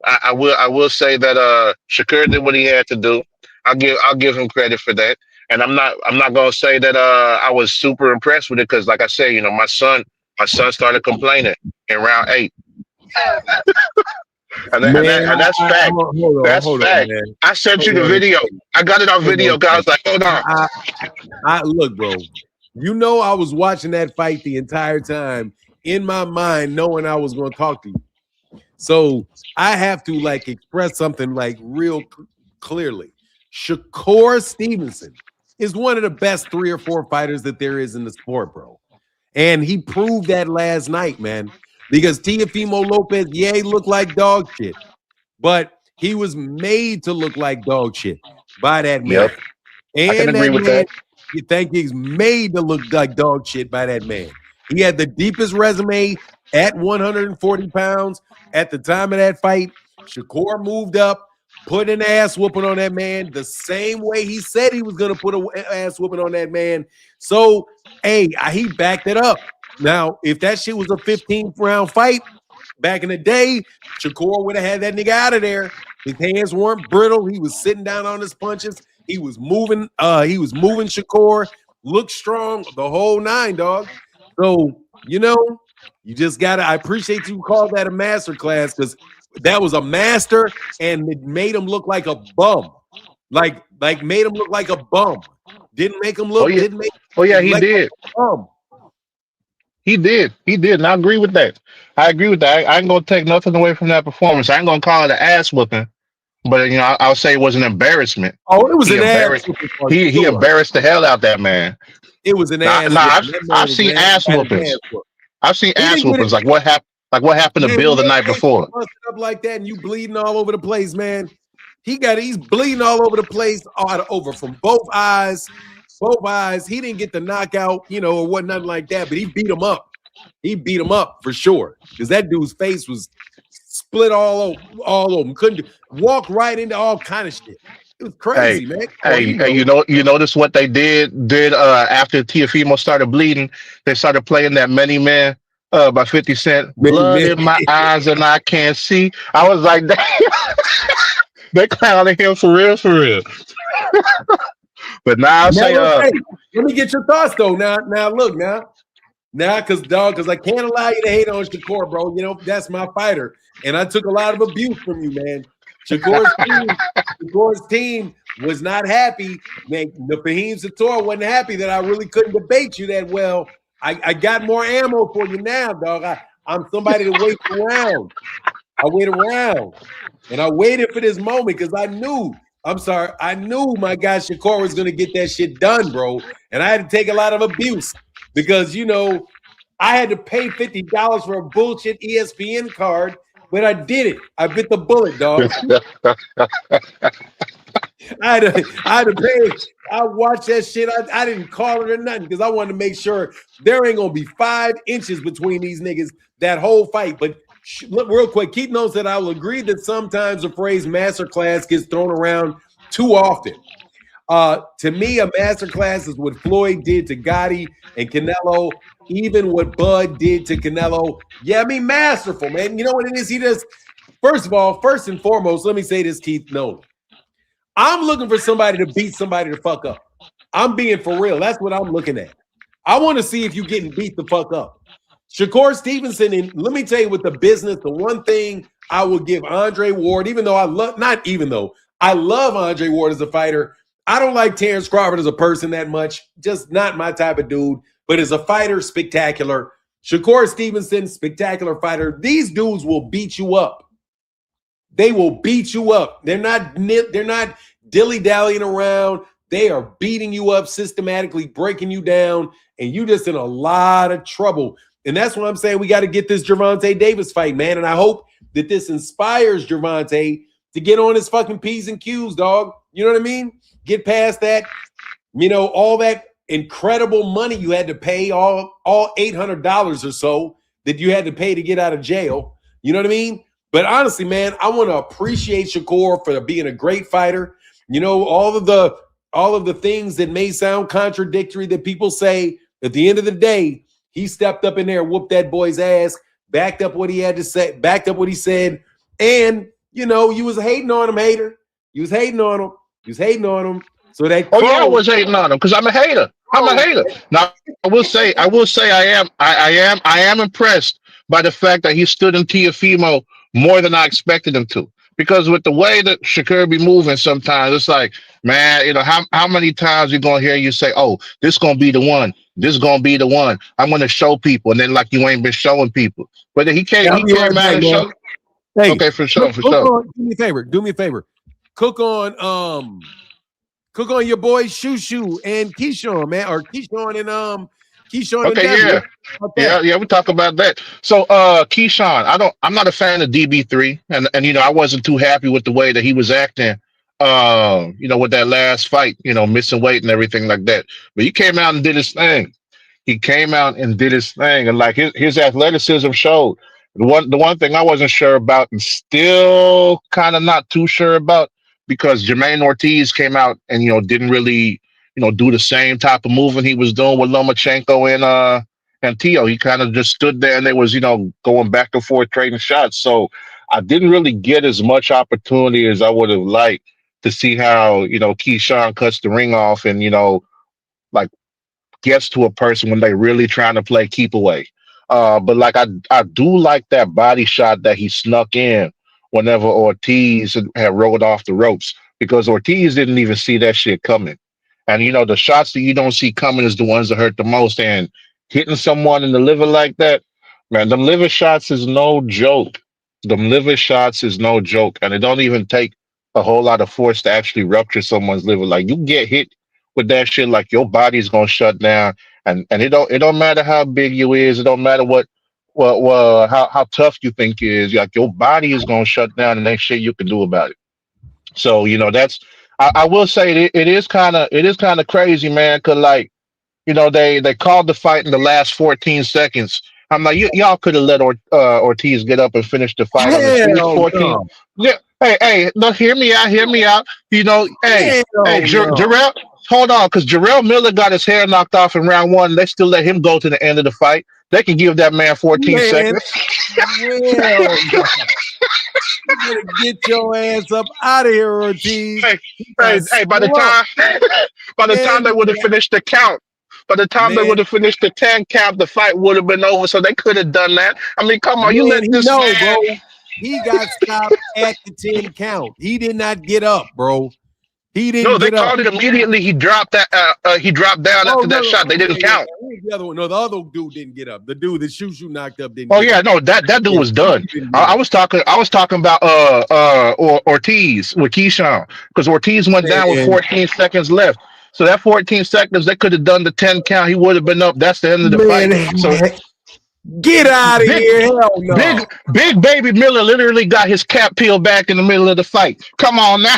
I will say that Shakur did what he had to do. I'll give him credit for that. And I'm not gonna say that I was super impressed with it because like I said, my son started complaining in round 8. And that's fact. That's fact. Man. I sent you the video. I got it on video. I was like, hold on. I look, bro. You know I was watching that fight the entire time in my mind, knowing I was going to talk to you. So I have to like express something like real clearly. Shakur Stevenson is one of the best 3 or 4 fighters that there is in the sport, bro. And he proved that last night, man. Because Teofimo Lopez, he looked like dog shit. But he was made to look like dog shit by that man. Yep. And I can agree with that. You think he's made to look like dog shit by that man. He had the deepest resume at 140 pounds. At the time of that fight, Shakur moved up, put an ass whooping on that man the same way he said he was going to put an ass whooping on that man. So, hey, he backed it up. Now, if that shit was a 15th round fight back in the day, Shakur would have had that nigga out of there. His hands weren't brittle. He was sitting down on his punches. He was moving. Shakur. Looked strong the whole 9, dog. So, you just got to – I appreciate you called that a master class because that was a master and it made him look like a bum. Like made him look like a bum. Didn't make him look – he did. He did, and I agree with that. I ain't gonna take nothing away from that performance. I ain't gonna call it an ass whooping, but I'll say it was an embarrassment. Oh, it was an ass whooping. He embarrassed the hell out that man. It was an ass. I've seen ass whoopings. I've seen ass whoopings. Like what happened? Like what happened to Bill the night before? Up like that, and you bleeding all over the place, man. He's bleeding all over the place, from both eyes. Both eyes. He didn't get the knockout, or what, nothing like that, but he beat him up. He beat him up for sure. Because that dude's face was split all over him. Couldn't walk right into all kind of shit. It was crazy, man. You notice what they did after Teofimo started bleeding? They started playing that Many Men by 50 Cent. Blood in my eyes and I can't see. I was like, they clowning him for real. But now let me get your thoughts though. Now look, because I can't allow you to hate on Shakur, bro. That's my fighter, and I took a lot of abuse from you, man. Shakur's team was not happy. Man, the Fahim Sator wasn't happy that I really couldn't debate you that well. I got more ammo for you now, dog. I'm somebody that waits around. I wait around, and I waited for this moment because I knew my guy Shakur was going to get that shit done, bro. And I had to take a lot of abuse because, I had to pay $50 for a bullshit ESPN card, but I did it. I bit the bullet, dog. I had to pay. I watched that shit. I didn't call it or nothing because I wanted to make sure there ain't going to be 5 inches between these niggas that whole fight. But real quick, keep notes that I will agree that sometimes the phrase masterclass gets thrown around too often. To me, a masterclass is what Floyd did to Gotti and Canelo, even what Bud did to Canelo. Yeah, I mean, masterful, man. You know what it is? He does, first of all, first and foremost, let me say this, Keith Nolan. I'm looking for somebody to beat somebody to fuck up. I'm being for real. That's what I'm looking at. I want to see if you're getting beat the fuck up. Shakur Stevenson, and let me tell you with the business, the one thing I would give Andre Ward, even though I love Andre Ward as a fighter, I don't like Terrence Crawford as a person that much. Just not my type of dude. But as a fighter, spectacular. Shakur Stevenson, spectacular fighter. These dudes will beat you up. They will beat you up. They're not dilly-dallying around. They are beating you up systematically, breaking you down, and you just in a lot of trouble. And that's why I'm saying we got to get this Gervonta Davis fight, man. And I hope that this inspires Gervonta to get on his fucking P's and Q's, dog. You know what I mean? Get past that, all that incredible money you had to pay, all $800 or so that you had to pay to get out of jail. You know what I mean? But honestly, man, I want to appreciate Shakur for being a great fighter. All of the things that may sound contradictory that people say, at the end of the day, he stepped up in there, whooped that boy's ass, backed up what he had to say, backed up what he said. And, you was hating on him, hater. You was hating on him. So that I was hating on him because I'm a hater. Now I will say I am impressed by the fact that he stood in Teofimo more than I expected him to. Because with the way that Shakur be moving sometimes, it's like, man, how many times you gonna hear you say, oh, this gonna be the one. This gonna be the one. I'm gonna show people, and then like you ain't been showing people. But he came out and showed. Hey, okay, for sure. Do me a favor. Cook on your boy Shushu and Keyshawn, man, or Keyshawn and Keyshawn. Okay, yeah, we talk about that. So Keyshawn, I'm not a fan of DB3, and I wasn't too happy with the way that he was acting. With that last fight, missing weight and everything like that. But he came out and did his thing. And like his athleticism showed. The one thing I wasn't sure about, and still kind of not too sure about, because Jermaine Ortiz came out and didn't really do the same type of movement he was doing with Lomachenko and Teo. He kind of just stood there and they was going back and forth trading shots. So I didn't really get as much opportunity as I would have liked to see how Keyshawn cuts the ring off and like gets to a person when they really trying to play keep away. But like I do like that body shot that he snuck in whenever Ortiz had rolled off the ropes, because Ortiz didn't even see that shit coming. And the shots that you don't see coming is the ones that hurt the most. And hitting someone in the liver like that, man, them liver shots is no joke. And it don't even take a whole lot of force to actually rupture someone's liver. Like, you get hit with that shit, like your body's gonna shut down. And it don't matter how big you is, it don't matter how tough you think you is, like your body is gonna shut down and ain't shit you can do about it. So that's I will say it is kind of crazy, man, because like they called the fight in the last 14 seconds. I'm like, y'all could have let Ortiz get up and finish the fight on the 14. No. Yeah, hey, no, hear me out. Jarrell, hold on, because Jarrell Miller got his hair knocked off in round one. They still let him go to the end of the fight. They can give that man 14 seconds. You better get your ass up out of here, Ortiz. Hey, by the time they would have finished the count, they would have finished the 10 count, the fight would have been over. So they could have done that. I mean, come on, you let this man. Bro. He got stopped at the 10 count. He did not get up, bro. He didn't. No, they called it immediately. He dropped that. He dropped down after that shot. They didn't count. The other one, the other dude didn't get up. The dude that Shushu knocked up didn't. Oh yeah, no, that dude was done. I was talking about Ortiz with Keyshawn, because Ortiz went down with 14 seconds left. So that 14 seconds, they could have done the 10 count. He would have been up. That's the end of the fight. So get out of here. Hell no. Big baby Miller literally got his cap peeled back in the middle of the fight. Come on now.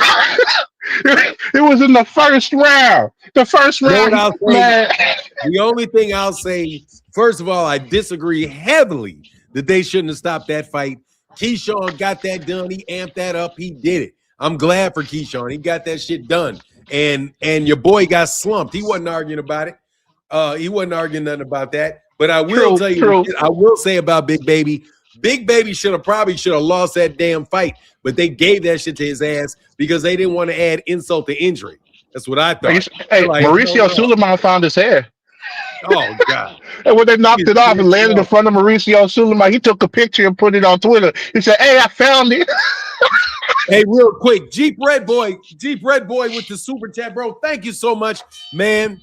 It was in the first round. The only thing I'll say, first of all, I disagree heavily that they shouldn't have stopped that fight. Keyshawn got that done. He amped that up. He did it. I'm glad for Keyshawn. He got that shit done. And your boy got slumped. He wasn't arguing about it. He wasn't arguing nothing about that. But I will tell you, I will say about Big Baby. Big Baby should have lost that damn fight, but they gave that shit to his ass because they didn't want to add insult to injury. That's what I thought. Hey, like, Mauricio Suleiman found his hair. Oh God! And when they knocked it off and landed in front of Mauricio Suleiman, he took a picture and put it on Twitter. He said, "Hey, I found it." Hey, real quick, Jeep Red Boy with the super chat, bro. Thank you so much, man,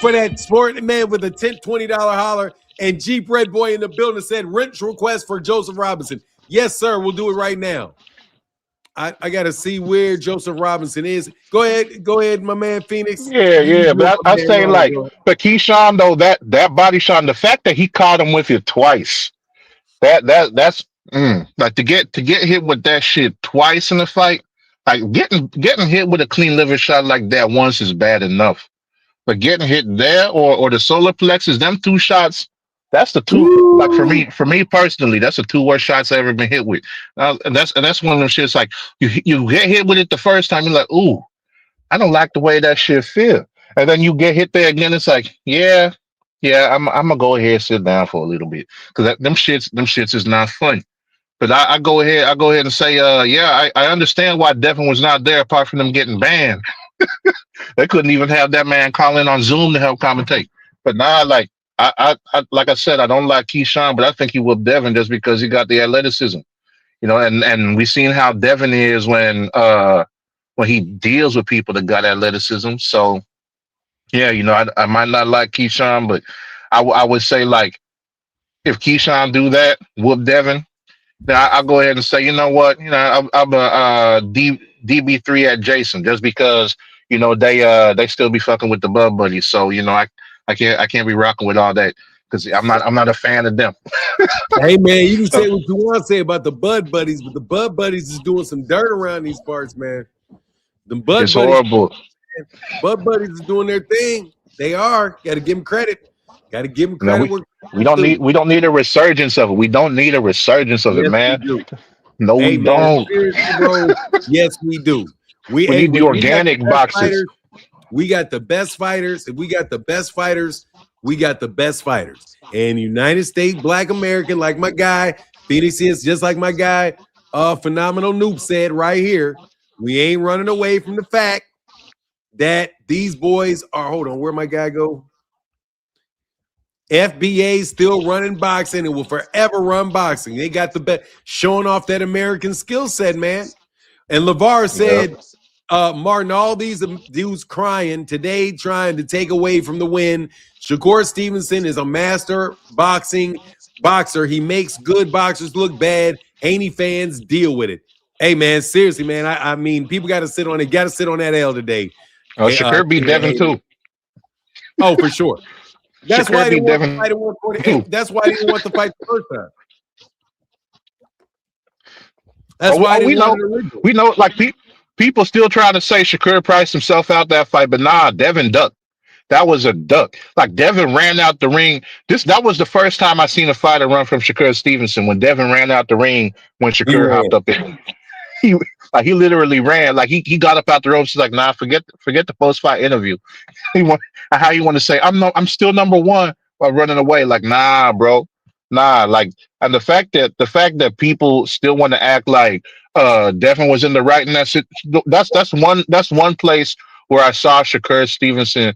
for that sport, man, with a $20 holler. And Jeep Red Boy in the building said rent request for Joseph Robinson. Yes, sir. We'll do it right now. I got to see where Joseph Robinson is. Go ahead, my man Phoenix. Yeah. But I say, like, but Keyshawn, though, that body shot, the fact that he caught him with it twice, that's like to get hit with that shit twice in the fight. Like getting hit with a clean liver shot like that once is bad enough, but getting hit there or the solar plexus, them two shots. That's the two. Ooh. Like for me personally, that's the two worst shots I've ever been hit with. And that's one of them shits. Like you get hit with it the first time, you're like, ooh, I don't like the way that shit feel. And then you get hit there again, it's like, yeah, I'm gonna go ahead and sit down for a little bit because them shits is not fun. But I go ahead and say, I understand why Devin was not there apart from them getting banned. They couldn't even have that man call in on Zoom to help commentate. But now, like. I like I said, I don't like Keyshawn, but I think he whooped Devin just because he got the athleticism, and we've seen how Devin is when he deals with people that got athleticism. So yeah, I might not like Keyshawn, but I would say, like, if Keyshawn do that, whoop Devin, then I'll go ahead and say, you know what, I'm a DB3 at Jason just because they still be fucking with the Bud Buddies, so I can't be rocking with all that because I'm not a fan of them. Hey man, you can say what you want to say about the Bud Buddies, but the Bud Buddies is doing some dirt around these parts, man. The Bud It's Buddies, horrible. Bud Buddies is doing their thing. They are. Got to give them credit. Got to give them credit. We don't need a resurgence of it. We don't need a resurgence of it, man. No, we don't. Bro, yes, we do. We need the organic boxes. We got the best fighters. If we got the best fighters, we got the best fighters. And United States Black American, like my guy, Phoenix is just like my guy, Phenomenal Noob said right here, we ain't running away from the fact that these boys are, hold on, where my guy go? FBA still running boxing and will forever run boxing. They got the best, showing off that American skill set, man. And LeVar said, Martin, all these dudes crying today, trying to take away from the win. Shakur Stevenson is a master boxer. He makes good boxers look bad. Haney fans deal with it. Hey, man, seriously, man. I mean, people got to sit on it. Got to sit on that L today. Oh, Shakur beat Devin too. Oh, for sure. That's why they want to fight at 148. That's why they didn't want to fight the first time. That's why we know. Like people still trying to say Shakur priced himself out that fight, but nah, Devin ducked. That was a duck. Like Devin ran out the ring. That was the first time I seen a fighter run from Shakur Stevenson when Devin ran out the ring when Shakur hopped up in. He literally ran. Like he got up out the ropes. He's like, nah, forget the post fight interview. How you want to say I'm still number one while running away? Like, nah, bro. Nah, like, and the fact that people still want to act like Devin was in the right, and that's one place where I saw Shakur Stevenson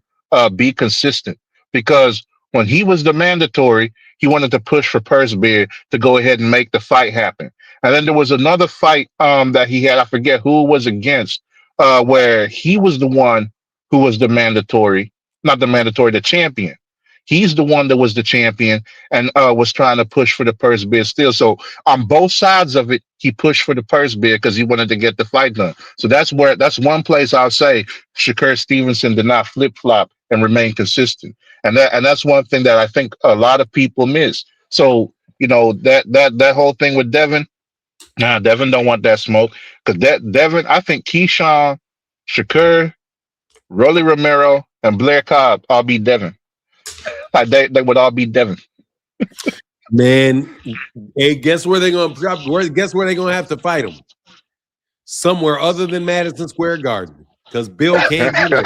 be consistent, because when he was the mandatory, he wanted to push for purse bid to go ahead and make the fight happen. And then there was another fight that he had, I forget who it was against, where he was the one who was the mandatory, not the mandatory, the champion. He's the one that was the champion and was trying to push for the purse bid still. So on both sides of it, he pushed for the purse bid because he wanted to get the fight done. So that's one place I'll say Shakur Stevenson did not flip-flop and remain consistent. And that's one thing that I think a lot of people miss. So, that whole thing with Devin, nah, Devin don't want that smoke. Because Devin, I think Keyshawn, Shakur, Rolly Romero, and Blair Cobb all beat Devin. Like they would all be Devin. Man, hey, guess where they're gonna have to fight him? somewhere other than Madison Square Garden because Bill can't get in.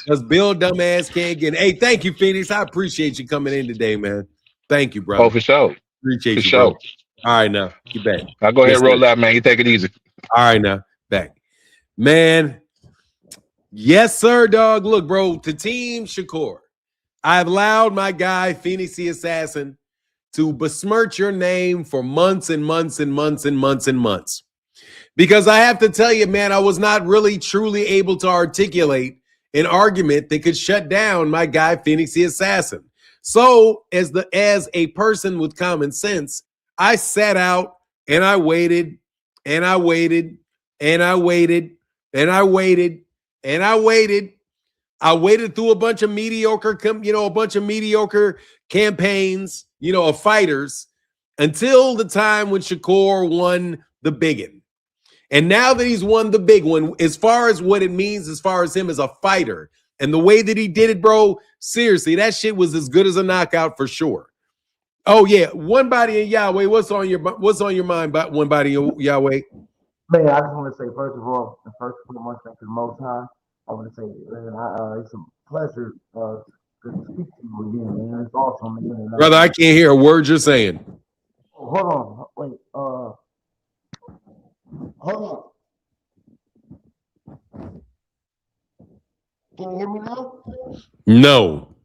Because Bill dumbass can't get in. Hey, thank you, Phoenix. I appreciate you coming in today, man. Thank you, brother. Oh, for sure. Appreciate For you, bro. sure. All right, now get back. I'll go ahead Yes, and roll sir. out, man. You take it easy. All right, now back, man. Yes, sir, dog. Look, bro, to Team Shakur, I've allowed my guy Phoenix the Assassin to besmirch your name for months and months and months and months and months. Because I have to tell you, man, I was not really truly able to articulate an argument that could shut down my guy Phoenix the Assassin. So, as a person with common sense, I sat out and I waited and I waited and I waited and I waited and I waited. I waited through a bunch of mediocre, campaigns, of fighters until the time when Shakur won the big one. And now that he's won the big one, as far as what it means, as far as him as a fighter and the way that he did it, bro, seriously, that shit was as good as a knockout for sure. Oh yeah, one body in Yahweh. What's on your mind? But one body in Yahweh. Man, I just want to say first of all, and first and foremost, thank you the Most High. I want to say, man, it's a pleasure to speak to you again, man. It's awesome, man. Brother, I can't hear a word you're saying. Hold on, wait, hold on. Can you hear me now? No.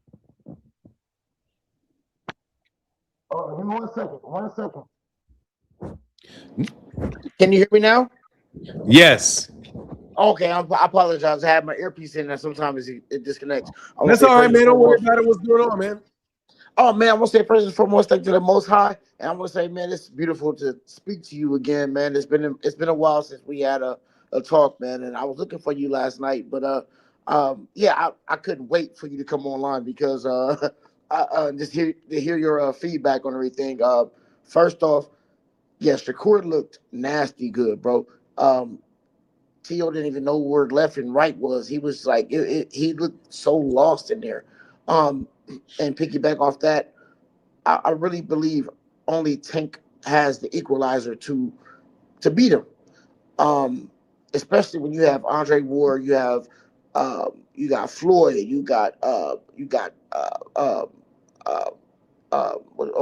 Oh, give me 1 second. 1 second. Can you hear me now? Yes. Okay, I apologize. I have my earpiece in there. Sometimes it disconnects. That's all right, man. Don't worry about it. What's going on, man? Oh man, I want to say first and foremost, thank you to the Most High, and I want to say, man, it's beautiful to speak to you again, man. It's been a while since we had a talk, man, and I was looking for you last night, but yeah, I couldn't wait for you to come online because just to hear your feedback on everything. First off, yes, Shakur looked nasty good, bro. Tio didn't even know where left and right was. He was like, he looked so lost in there. And piggyback off that, I really believe only Tank has the equalizer to beat him. Especially when you have Andre Ward, you got Floyd, you got oh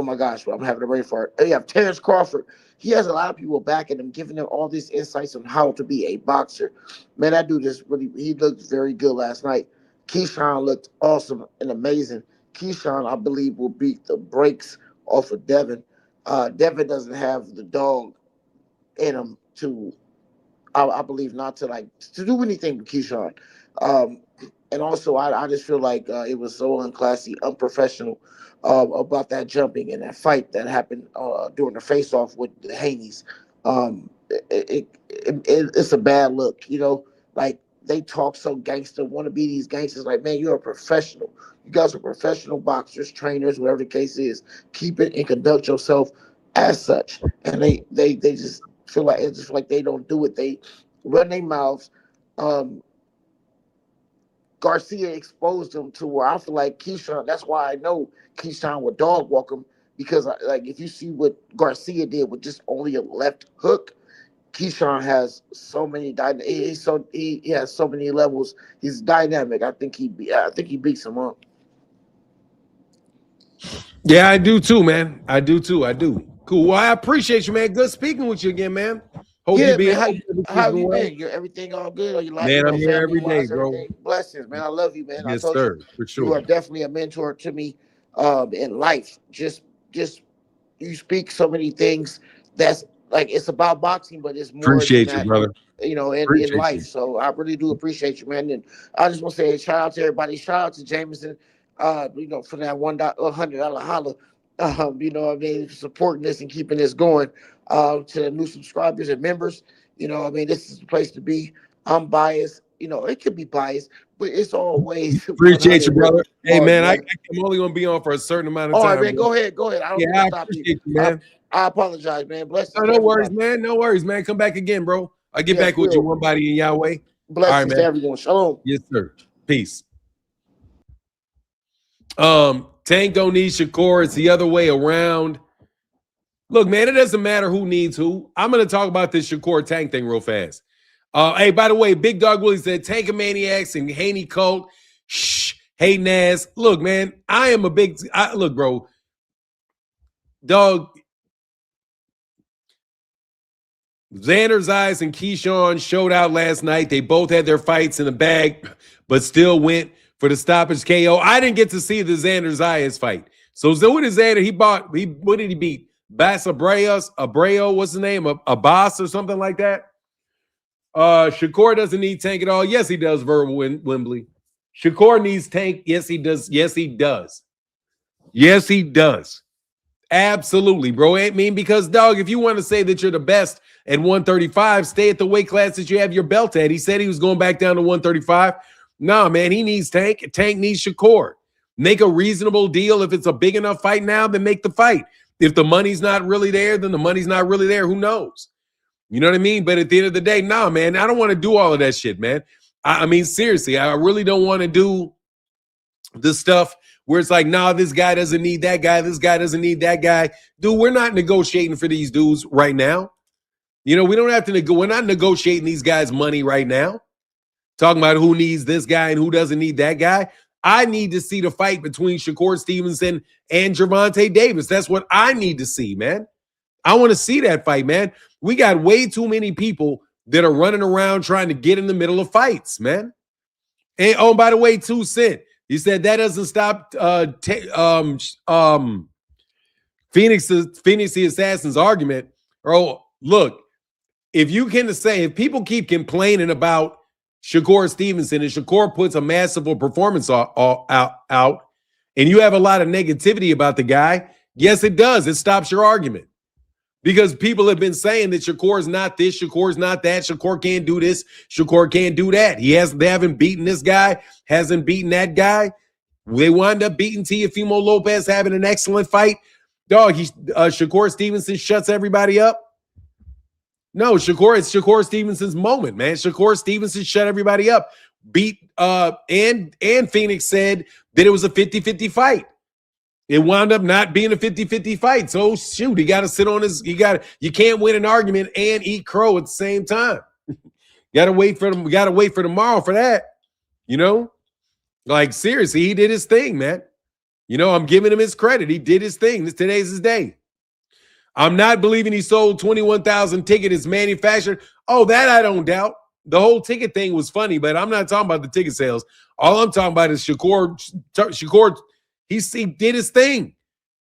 my gosh, I'm having a brain fart. You have Terrence Crawford. He has a lot of people backing him, giving him all these insights on how to be a boxer. Man, that dude he looked very good last night. Keyshawn looked awesome and amazing. Keyshawn, I believe, will beat the brakes off of Devin. Devin doesn't have the dog in him to, I believe, not to do anything with Keyshawn. And also, I just feel like it was so unclassy, unprofessional about that jumping and that fight that happened during the face-off with the Haneys. It's a bad look, like they talk so gangster, want to be these gangsters. Like, man, you're a professional. You guys are professional boxers, trainers, whatever the case is. Keep it and conduct yourself as such. And they just feel like it's just like they don't do it. They run their mouths. Garcia exposed him to where I feel like Keyshawn. That's why I know Keyshawn would dog walk him because, like, if you see what Garcia did with just only a left hook, Keyshawn has so many. He has so many levels. He's dynamic. I think he beats him up. Yeah, I do too, man. I do too. I do. Cool. Well, I appreciate you, man. Good speaking with you again, man. Hope Yeah, you be man. How you well. been? You're everything all good? Are you like, Man, I'm here every day, family-wise, bro. everything? Blessings, man. I love you, man. I Yes, told you, sir. For you are sure. definitely a mentor to me in life. Just you speak so many things that's like it's about boxing, but it's more than Appreciate you, that, brother. in Appreciate life. you. So I really do appreciate you, man. And I just want to say shout out to everybody. Shout out to Jameson, for that $100 holla. You know what I mean, supporting this and keeping this going. To the new subscribers and members, this is the place to be. I'm biased. It could be biased, but it's always Appreciate you, 100 with brother. Hey, Martin. man, I'm only gonna be on for a certain amount of All right, time. man. Bro. Go ahead. I don't Yeah, mean to I stop you. appreciate you, man. I apologize, man. Blessings No to worries, everybody. man. No worries, man. Come back again, bro. I'll get Yes, back with you, will. one body in Yahweh. All right, Blessings to man. everyone. Shalom. Yes, sir. Peace. Tank don't need Shakur. It's the other way around. Look, man, it doesn't matter who needs who. I'm going to talk about this Shakur Tank thing real fast. Hey, by the way, Big Dog Willie said Tank Maniacs and Haney Cult. Shh. Hey, Nas. Look, man, I am a big look, bro. Dog. Xander Zayas and Keyshawn showed out last night. They both had their fights in the bag, but still went for the stoppage KO. I didn't get to see the Xander Zayas fight. So what is Xander? What did he beat? Bass Abreu, what's his name? Abbas or something like that. Shakur doesn't need Tank at all. Yes, he does, Verbal Wembley. Shakur needs Tank. Yes, he does. Yes, he does. Yes, he does. Absolutely, bro. I mean, because, dog, if you want to say that you're the best at 135, stay at the weight class that you have your belt at. He said he was going back down to 135. Nah, man, he needs Tank. Tank needs Shakur. Make a reasonable deal. If it's a big enough fight now, then make the fight. If the money's not really there, then the money's not really there. Who knows? You know what I mean? But at the end of the day, nah, man, I don't want to do all of that shit, man. I mean, seriously, I really don't want to do the stuff where it's like, nah, this guy doesn't need that guy. This guy doesn't need that guy. Dude, we're not negotiating for these dudes right now. You know, we don't have to we're not negotiating these guys' money right now. Talking about who needs this guy and who doesn't need that guy. I need to see the fight between Shakur Stevenson and Gervonta Davis. That's what I need to see, man. I want to see that fight, man. We got way too many people that are running around trying to get in the middle of fights, man. And oh, by the way, 2 Cent, he said that doesn't stop Phoenix the Assassin's argument. Bro, look, if people keep complaining about Shakur Stevenson and Shakur puts a massive performance out, and you have a lot of negativity about the guy, yes, it does. It stops your argument. Because people have been saying that Shakur's not this, Shakur's not that, Shakur can't do this, Shakur can't do that. They haven't beaten this guy, hasn't beaten that guy. They wound up beating Teofimo Lopez, having an excellent fight. Dog, Shakur Stevenson shuts everybody up. No, it's Shakur Stevenson's moment, man. Shakur Stevenson shut everybody up. And Phoenix said that it was a 50-50 fight. It wound up not being a 50-50 fight. So shoot, he got to sit on you can't win an argument and eat crow at the same time. Gotta wait for tomorrow for that. You know? Like, seriously, he did his thing, man. You know, I'm giving him his credit. He did his thing. Today's his day. I'm not believing he sold 21,000 tickets manufactured. Oh, that I don't doubt. The whole ticket thing was funny, but I'm not talking about the ticket sales. All I'm talking about is Shakur, he did his thing.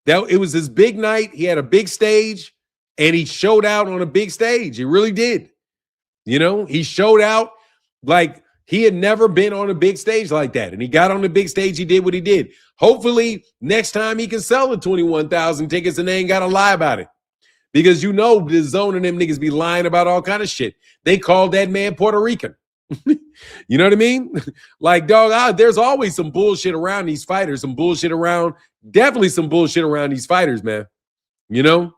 It was his big night. He had a big stage, and he showed out on a big stage. He really did. You know, he showed out like he had never been on a big stage like that. And he got on the big stage. He did what he did. Hopefully, next time he can sell the 21,000 tickets and they ain't got to lie about it. Because you know the zone and them niggas be lying about all kind of shit. They called that man Puerto Rican. You know what I mean? Like, dog, there's always some bullshit around these fighters. Definitely some bullshit around these fighters, man. You know?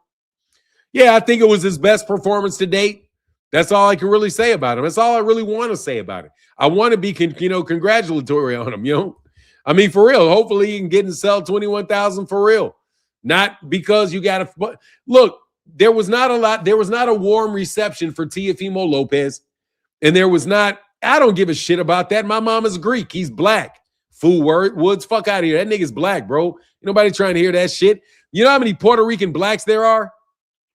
Yeah, I think it was his best performance to date. That's all I can really say about him. That's all I really want to say about it. I want to be, congratulatory on him, you know? I mean, for real. Hopefully he can get and sell 21,000 for real. Not because you got to – look, there was not a warm reception for Teofimo Lopez. And there was not – I don't give a shit about that. My mom is Greek. He's black. Fool Woods, fuck out of here. That nigga's black, bro. Nobody trying to hear that shit. You know how many Puerto Rican blacks there are?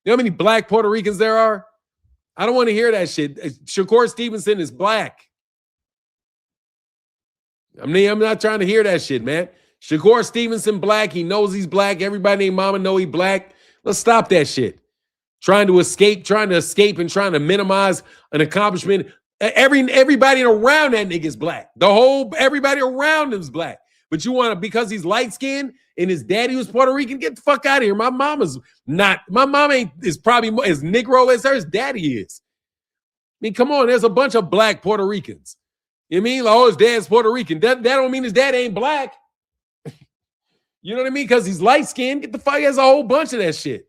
You know how many black Puerto Ricans there are? I don't want to hear that shit. Shakur Stevenson is black. I mean, I'm not trying to hear that shit, man. Shakur Stevenson black. He knows he's black. Everybody named mama know he black. Let's stop that shit. Trying to escape and trying to minimize an accomplishment. Everybody around that nigga is black. Everybody around him is black. But you want to, because he's light-skinned and his daddy was Puerto Rican, get the fuck out of here. My mom is probably as Negro as her daddy is. I mean, come on, there's a bunch of black Puerto Ricans. You know what I mean? Like, oh, his dad's Puerto Rican. That don't mean his dad ain't black. You know what I mean? Because he's light-skinned. Get the fuck, there's a whole bunch of that shit.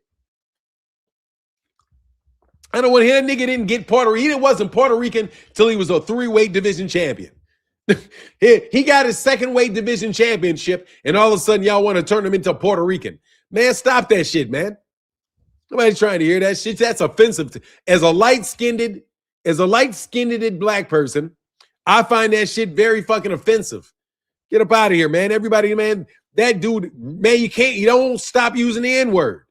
I don't want to hear that nigga didn't get Puerto Rican. He wasn't Puerto Rican till he was a 3-weight division champion. He got his 2nd-weight division championship, and all of a sudden y'all want to turn him into Puerto Rican. Man, stop that shit, man. Nobody's trying to hear that shit. That's offensive. As a light-skinned black person, I find that shit very fucking offensive. Get up out of here, man. Everybody, man, that dude, man, you don't stop using the N-word.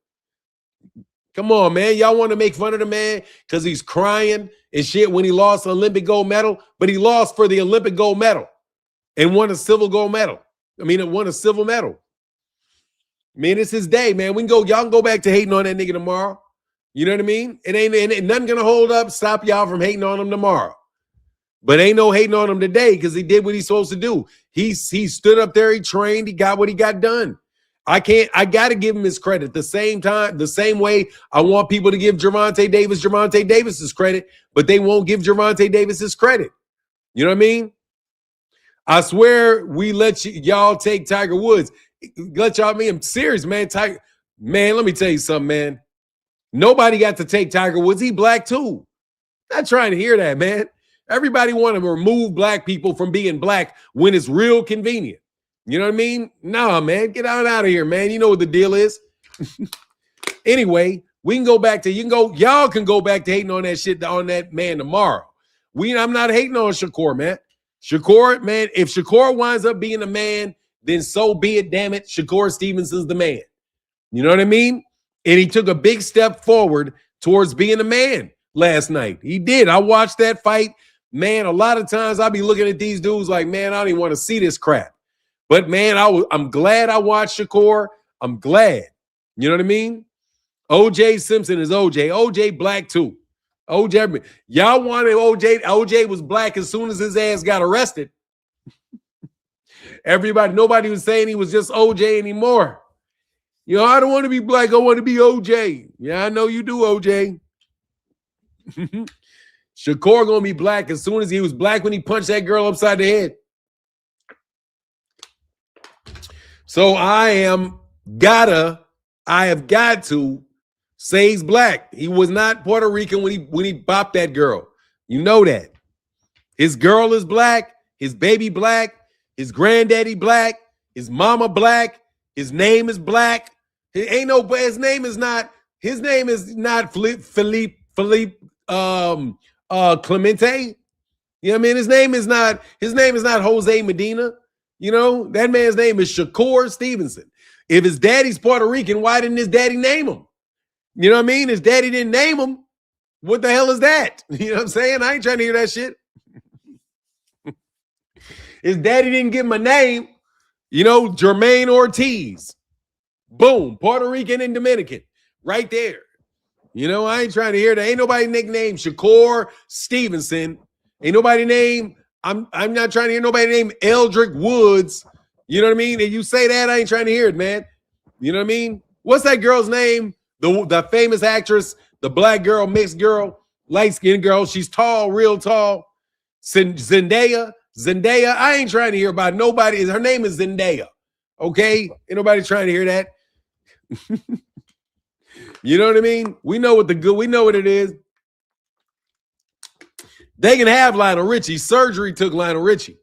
Come on, man. Y'all want to make fun of the man because he's crying and shit when he lost an Olympic gold medal, but he lost for the Olympic gold medal and won a civil gold medal. It won a civil medal. Man, it's his day, man. Y'all can go back to hating on that nigga tomorrow. You know what I mean? It ain't nothing gonna hold up, stop y'all from hating on him tomorrow. But ain't no hating on him today because he did what he's supposed to do. He stood up there, he trained, he got what he got done. I gotta give him his credit. The same way I want people to give Gervonta Davis's credit, but they won't give Gervonta Davis his credit. You know what I mean? I swear we let y'all take Tiger Woods. I'm serious, man. Man, let me tell you something, man. Nobody got to take Tiger Woods. He black too. Not trying to hear that, man. Everybody want to remove black people from being black when it's real convenient. You know what I mean? Nah, man. Get out of here, man. You know what the deal is. Anyway, y'all can go back to hating on that shit on that man tomorrow. I'm not hating on Shakur, man. Shakur, man, if Shakur winds up being a man, then so be it, damn it. Shakur Stevenson's the man. You know what I mean? And he took a big step forward towards being a man last night. He did. I watched that fight. Man, a lot of times I'll be looking at these dudes like, man, I don't even want to see this crap. But, man, I'm glad I watched Shakur. I'm glad. You know what I mean? OJ Simpson is OJ. OJ black, too. OJ, y'all wanted OJ. OJ was black as soon as his ass got arrested. Nobody was saying he was just OJ anymore. You know, I don't want to be black. I want to be OJ. Yeah, I know you do, OJ. Shakur gonna be black as soon as he was black when he punched that girl upside the head. So I have got to say he's black. He was not Puerto Rican when he bopped that girl. You know that. His girl is black. His baby black. His granddaddy black. His mama black. His name is black. His name is not Felipe Clemente. You know what I mean? His name is not Jose Medina. You know, that man's name is Shakur Stevenson. If his daddy's Puerto Rican, why didn't his daddy name him? You know what I mean? His daddy didn't name him. What the hell is that? You know what I'm saying? I ain't trying to hear that shit. His daddy didn't give him a name. You know, Jermaine Ortiz. Boom. Puerto Rican and Dominican. Right there. You know, I ain't trying to hear that. Ain't nobody nicknamed Shakur Stevenson. Ain't nobody named, I'm not trying to hear nobody named Eldrick Woods. You know what I mean? And you say that, I ain't trying to hear it, man. You know what I mean? What's that girl's name? The famous actress, the black girl, mixed girl, light-skinned girl. She's tall, real tall. Zendaya. I ain't trying to hear about nobody. Her name is Zendaya. Okay? Ain't nobody trying to hear that. You know what I mean? We know what it is. They can have Lionel Richie. Surgery took Lionel Richie.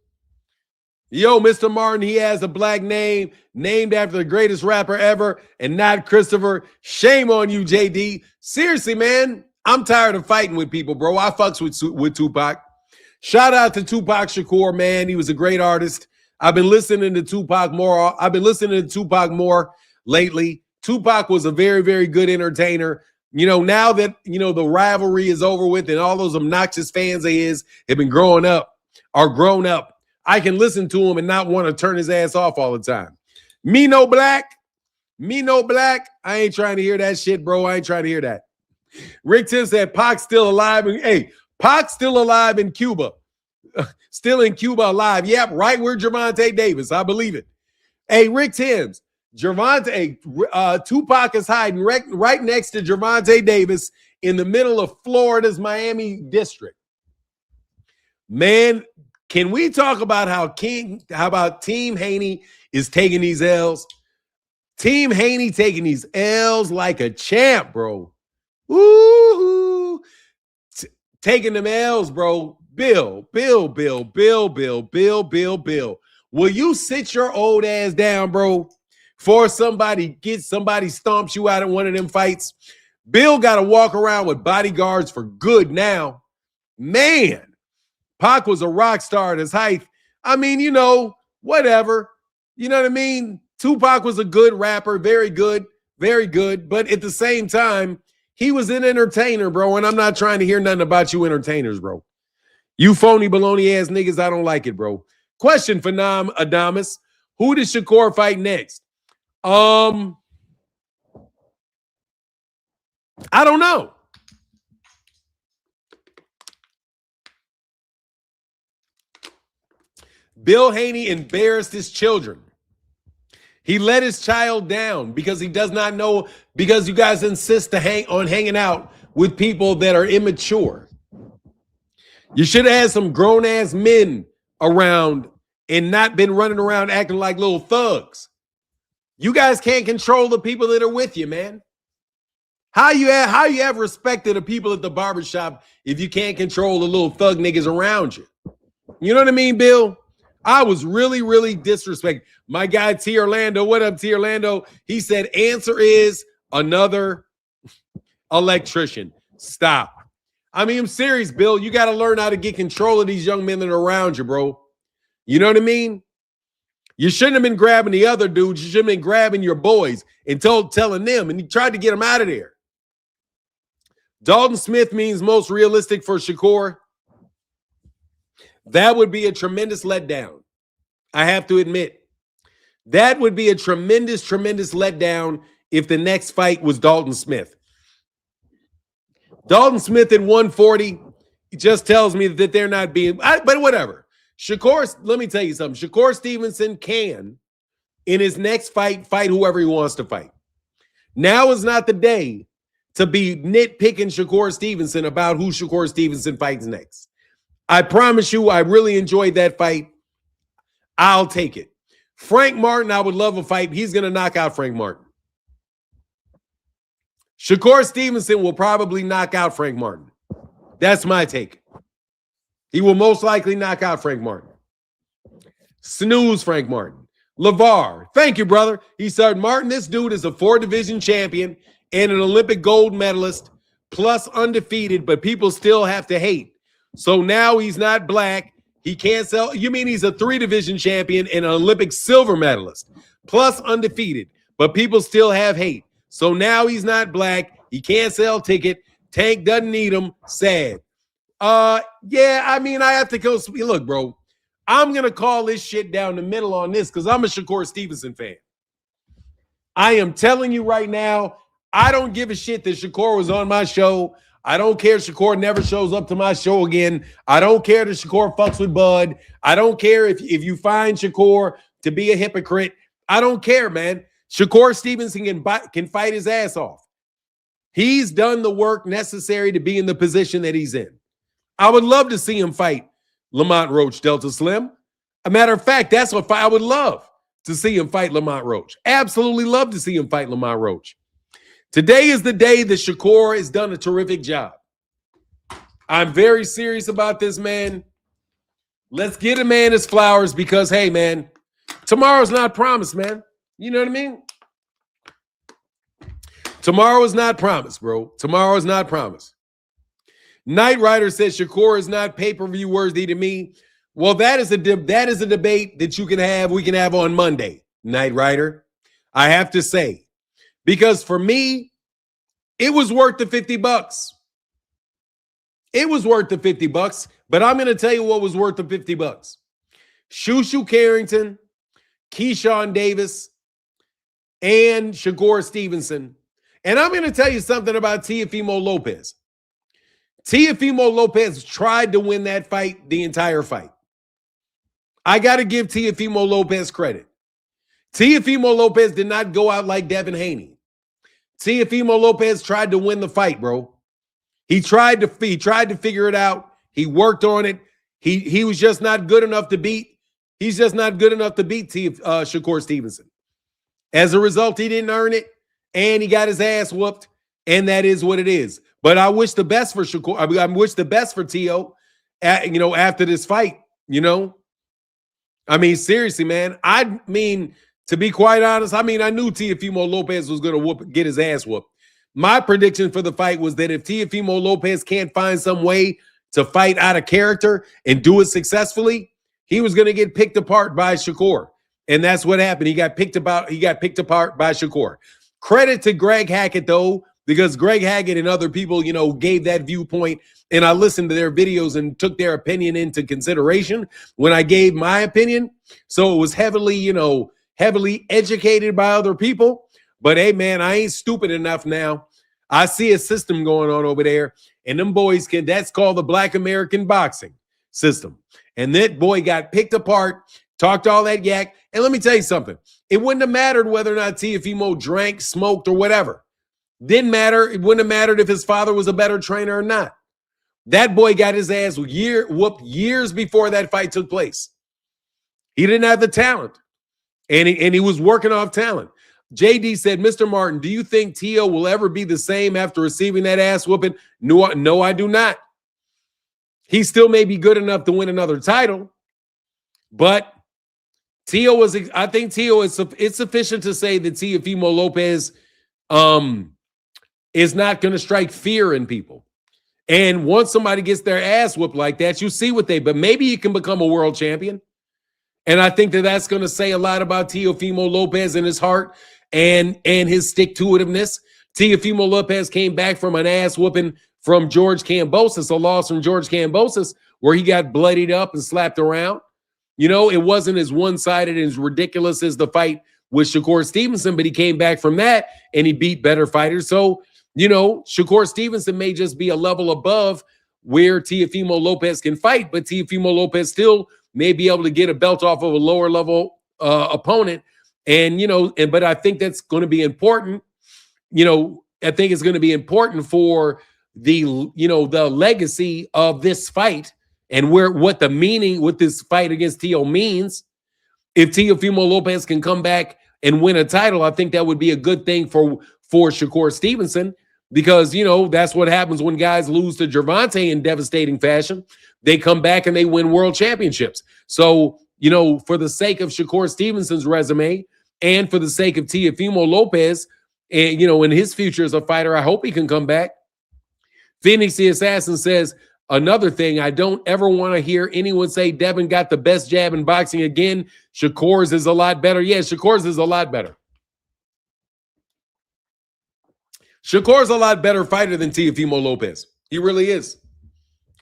Yo, Mr. Martin, he has a black name named after the greatest rapper ever and not Christopher. Shame on you, JD. Seriously, man, I'm tired of fighting with people, bro. I fucks with Tupac. Shout out to Tupac Shakur, man. He was a great artist. I've been listening to Tupac more lately. Tupac was a very, very good entertainer. You know, now that, you know, the rivalry is over with and all those obnoxious fans of his have been grown up, I can listen to him and not want to turn his ass off all the time. Me no black. I ain't trying to hear that shit, bro. I ain't trying to hear that. Rick Tim said Pac's still alive. Hey, Pac's still alive in Cuba. Still in Cuba alive. Yep, right where Gervonta Davis. I believe it. Hey, Rick Timms. Tupac is hiding right next to Gervonta Davis in the middle of Florida's Miami district. Man, can we talk about how about Team Haney is taking these L's? Team Haney taking these L's like a champ, bro. Woo-hoo. Taking them L's, bro. Bill. Will you sit your old ass down, bro? For somebody stomps you out in one of them fights. Bill got to walk around with bodyguards for good now. Man, Pac was a rock star at his height. I mean, you know, whatever. You know what I mean? Tupac was a good rapper, very good, very good. But at the same time, he was an entertainer, bro. And I'm not trying to hear nothing about you entertainers, bro. You phony baloney ass niggas, I don't like it, bro. Question for Nam Adamas. Who does Shakur fight next? I don't know. Bill Haney embarrassed his children. He let his child down because he does not know, because you guys insist to hanging out with people that are immature. You should have had some grown-ass men around and not been running around acting like little thugs. You guys can't control the people that are with you, man. How you have respect to the people at the barbershop if you can't control the little thug niggas around you? You know what I mean, Bill? I was really, really disrespected. My guy T. Orlando, what up, T. Orlando? He said, answer is another electrician. Stop. I mean, I'm serious, Bill. You got to learn how to get control of these young men that are around you, bro. You know what I mean? You shouldn't have been grabbing the other dudes. You should have been grabbing your boys and telling them, and you tried to get them out of there. Dalton Smith means most realistic for Shakur. That would be a tremendous letdown. I have to admit. That would be a tremendous, tremendous letdown if the next fight was Dalton Smith. Dalton Smith at 140 just tells me that they're not being, but whatever. Shakur, let me tell you something. Shakur Stevenson can, in his next fight whoever he wants to fight. Now is not the day to be nitpicking Shakur Stevenson about who Shakur Stevenson fights next. I promise you, I really enjoyed that fight. I'll take it. Frank Martin, I would love a fight. He's going to knock out Frank Martin. Shakur Stevenson will probably knock out Frank Martin. That's my take. He will most likely knock out Frank Martin. Snooze Frank Martin. LeVar, thank you, brother. He said, Martin, this dude is a 4-division champion and an Olympic gold medalist, plus undefeated, but people still have to hate. So now he's not black. He can't sell. You mean he's a 3-division champion and an Olympic silver medalist, plus undefeated, but people still have hate. So now he's not black. He can't sell ticket. Tank doesn't need him. Sad. Yeah, I mean, I have to go. Look, bro, I'm going to call this shit down the middle on this because I'm a Shakur Stevenson fan. I am telling you right now, I don't give a shit that Shakur was on my show. I don't care if Shakur never shows up to my show again. I don't care that Shakur fucks with Bud. I don't care if you find Shakur to be a hypocrite. I don't care, man. Shakur Stevenson can fight his ass off. He's done the work necessary to be in the position that he's in. I would love to see him fight Lamont Roach, Delta Slim. A matter of fact, that's what I would love to see him fight Lamont Roach. Absolutely love to see him fight Lamont Roach. Today is the day that Shakur has done a terrific job. I'm very serious about this, man. Let's get a man his flowers because, hey, man, tomorrow's not promised, man. You know what I mean? Tomorrow is not promised, bro. Tomorrow is not promised. Knight Rider says Shakur is not pay-per-view worthy to me. Well, that is a debate that you can have. We can have on Monday, Knight Rider. I have to say, because for me, it was worth the $50. It was worth the $50, but I'm going to tell you what was worth the $50. Shushu Carrington, Keyshawn Davis, and Shakur Stevenson. And I'm going to tell you something about Teofimo Lopez. Teofimo Lopez tried to win that fight the entire fight. I got to give Teofimo Lopez credit. Teofimo Lopez did not go out like Devin Haney. Teofimo Lopez tried to win the fight, bro. He tried to figure it out. He worked on it. He was just not good enough to beat. He's just not good enough to beat Shakur Stevenson. As a result, he didn't earn it, and he got his ass whooped, and that is what it is. But I wish the best for Shakur. I wish the best for Teo, after this fight, I mean, seriously, man. I mean, to be quite honest, I knew Teofimo Lopez was going to get his ass whooped. My prediction for the fight was that if Teofimo Lopez can't find some way to fight out of character and do it successfully, he was going to get picked apart by Shakur. And that's what happened. He got picked apart by Shakur. Credit to Greg Hackett, though, because Greg Hackett and other people, gave that viewpoint. And I listened to their videos and took their opinion into consideration when I gave my opinion. So it was heavily educated by other people. But hey, man, I ain't stupid enough now. I see a system going on over there. And them boys that's called the Black American boxing system. And that boy got picked apart, talked all that yak. And let me tell you something. It wouldn't have mattered whether or not Teofimo drank, smoked, or whatever. Didn't matter. It wouldn't have mattered if his father was a better trainer or not. That boy got his ass whooped years before that fight took place. He didn't have the talent. And he was working off talent. JD said, Mr. Martin, do you think Teo will ever be the same after receiving that ass whooping? No, I do not. He still may be good enough to win another title. But I think Teo it's sufficient to say that Teofimo Lopez is not going to strike fear in people. And once somebody gets their ass whooped like that, you see but maybe he can become a world champion. And I think that's going to say a lot about Teofimo Lopez and his heart and his stick-to-itiveness. Teofimo Lopez came back from an ass whooping from George Kambosos, a loss from George Kambosos, where he got bloodied up and slapped around. It wasn't as one-sided and as ridiculous as the fight with Shakur Stevenson, but he came back from that and he beat better fighters. So, Shakur Stevenson may just be a level above where Teofimo Lopez can fight, but Teofimo Lopez still may be able to get a belt off of a lower level opponent. And, but I think that's going to be important. I think it's going to be important for the legacy of this fight and what this fight against Teo means. If Teofimo Lopez can come back and win a title, I think that would be a good thing for Shakur Stevenson, because, that's what happens when guys lose to Gervonta in devastating fashion. They come back and they win world championships. So, for the sake of Shakur Stevenson's resume and for the sake of Teofimo Lopez, and, in his future as a fighter, I hope he can come back. Phoenix the Assassin says, another thing, I don't ever want to hear anyone say Devin got the best jab in boxing again. Shakur's is a lot better. Yeah, Shakur's is a lot better. Shakur's a lot better fighter than Teofimo Lopez. He really is.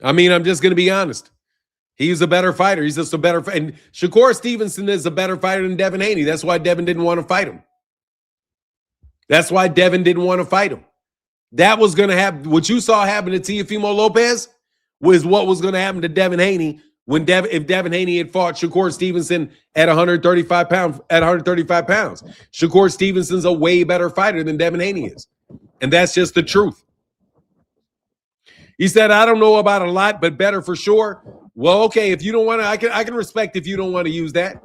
I mean, I'm just going to be honest. He's a better fighter. He's just a better fighter. And Shakur Stevenson is a better fighter than Devin Haney. That's why Devin didn't want to fight him. That was going to happen. What you saw happen to Teofimo Lopez was what was going to happen to Devin Haney if Devin Haney had fought Shakur Stevenson at 135 pounds. Shakur Stevenson's a way better fighter than Devin Haney is. And that's just the truth. He said, I don't know about a lot, but better for sure. Well, okay, if you don't want to, I can respect if you don't want to use that.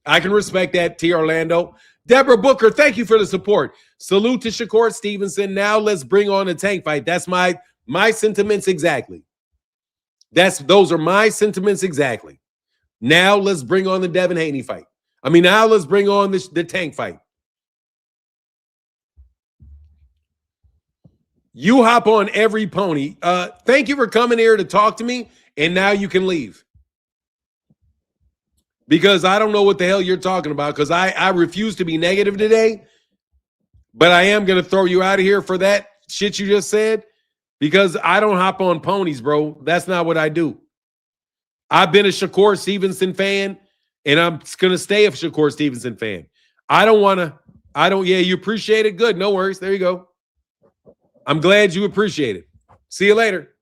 I can respect that, T. Orlando. Deborah Booker, thank you for the support. Salute to Shakur Stevenson. Now let's bring on a tank fight. That's my sentiments exactly. Those are my sentiments exactly. Now let's bring on the Devin Haney fight. Now let's bring on the tank fight. You hop on every pony. Thank you for coming here to talk to me, and now you can leave. Because I don't know what the hell you're talking about, because I refuse to be negative today, but I am going to throw you out of here for that shit you just said, because I don't hop on ponies, bro. That's not what I do. I've been a Shakur Stevenson fan, and I'm going to stay a Shakur Stevenson fan. Yeah, you appreciate it? Good, no worries. There you go. I'm glad you appreciate it. See you later.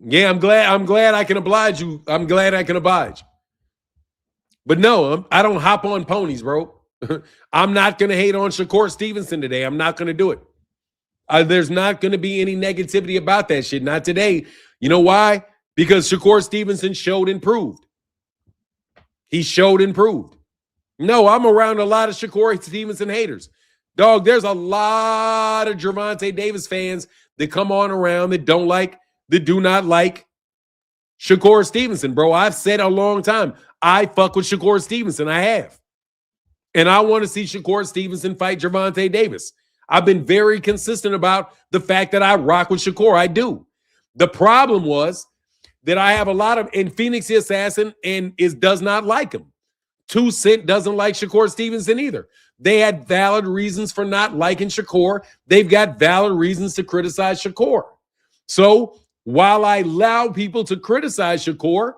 Yeah, I'm glad I can oblige you. I'm glad I can oblige. But no, I don't hop on ponies, bro. I'm not going to hate on Shakur Stevenson today. I'm not going to do it. There's not going to be any negativity about that shit. Not today. You know why? Because Shakur Stevenson showed and proved. He showed and proved. No, I'm around a lot of Shakur Stevenson haters. Dog, there's a lot of Gervonta Davis fans that come on around that do not like Shakur Stevenson, bro. I've said a long time, I fuck with Shakur Stevenson. I have. And I want to see Shakur Stevenson fight Gervonta Davis. I've been very consistent about the fact that I rock with Shakur. I do. The problem was that I have a lot of, and Phoenix the Assassin does not like him. 2 Cent doesn't like Shakur Stevenson either. They had valid reasons for not liking Shakur. They've got valid reasons to criticize Shakur. So while I allow people to criticize Shakur,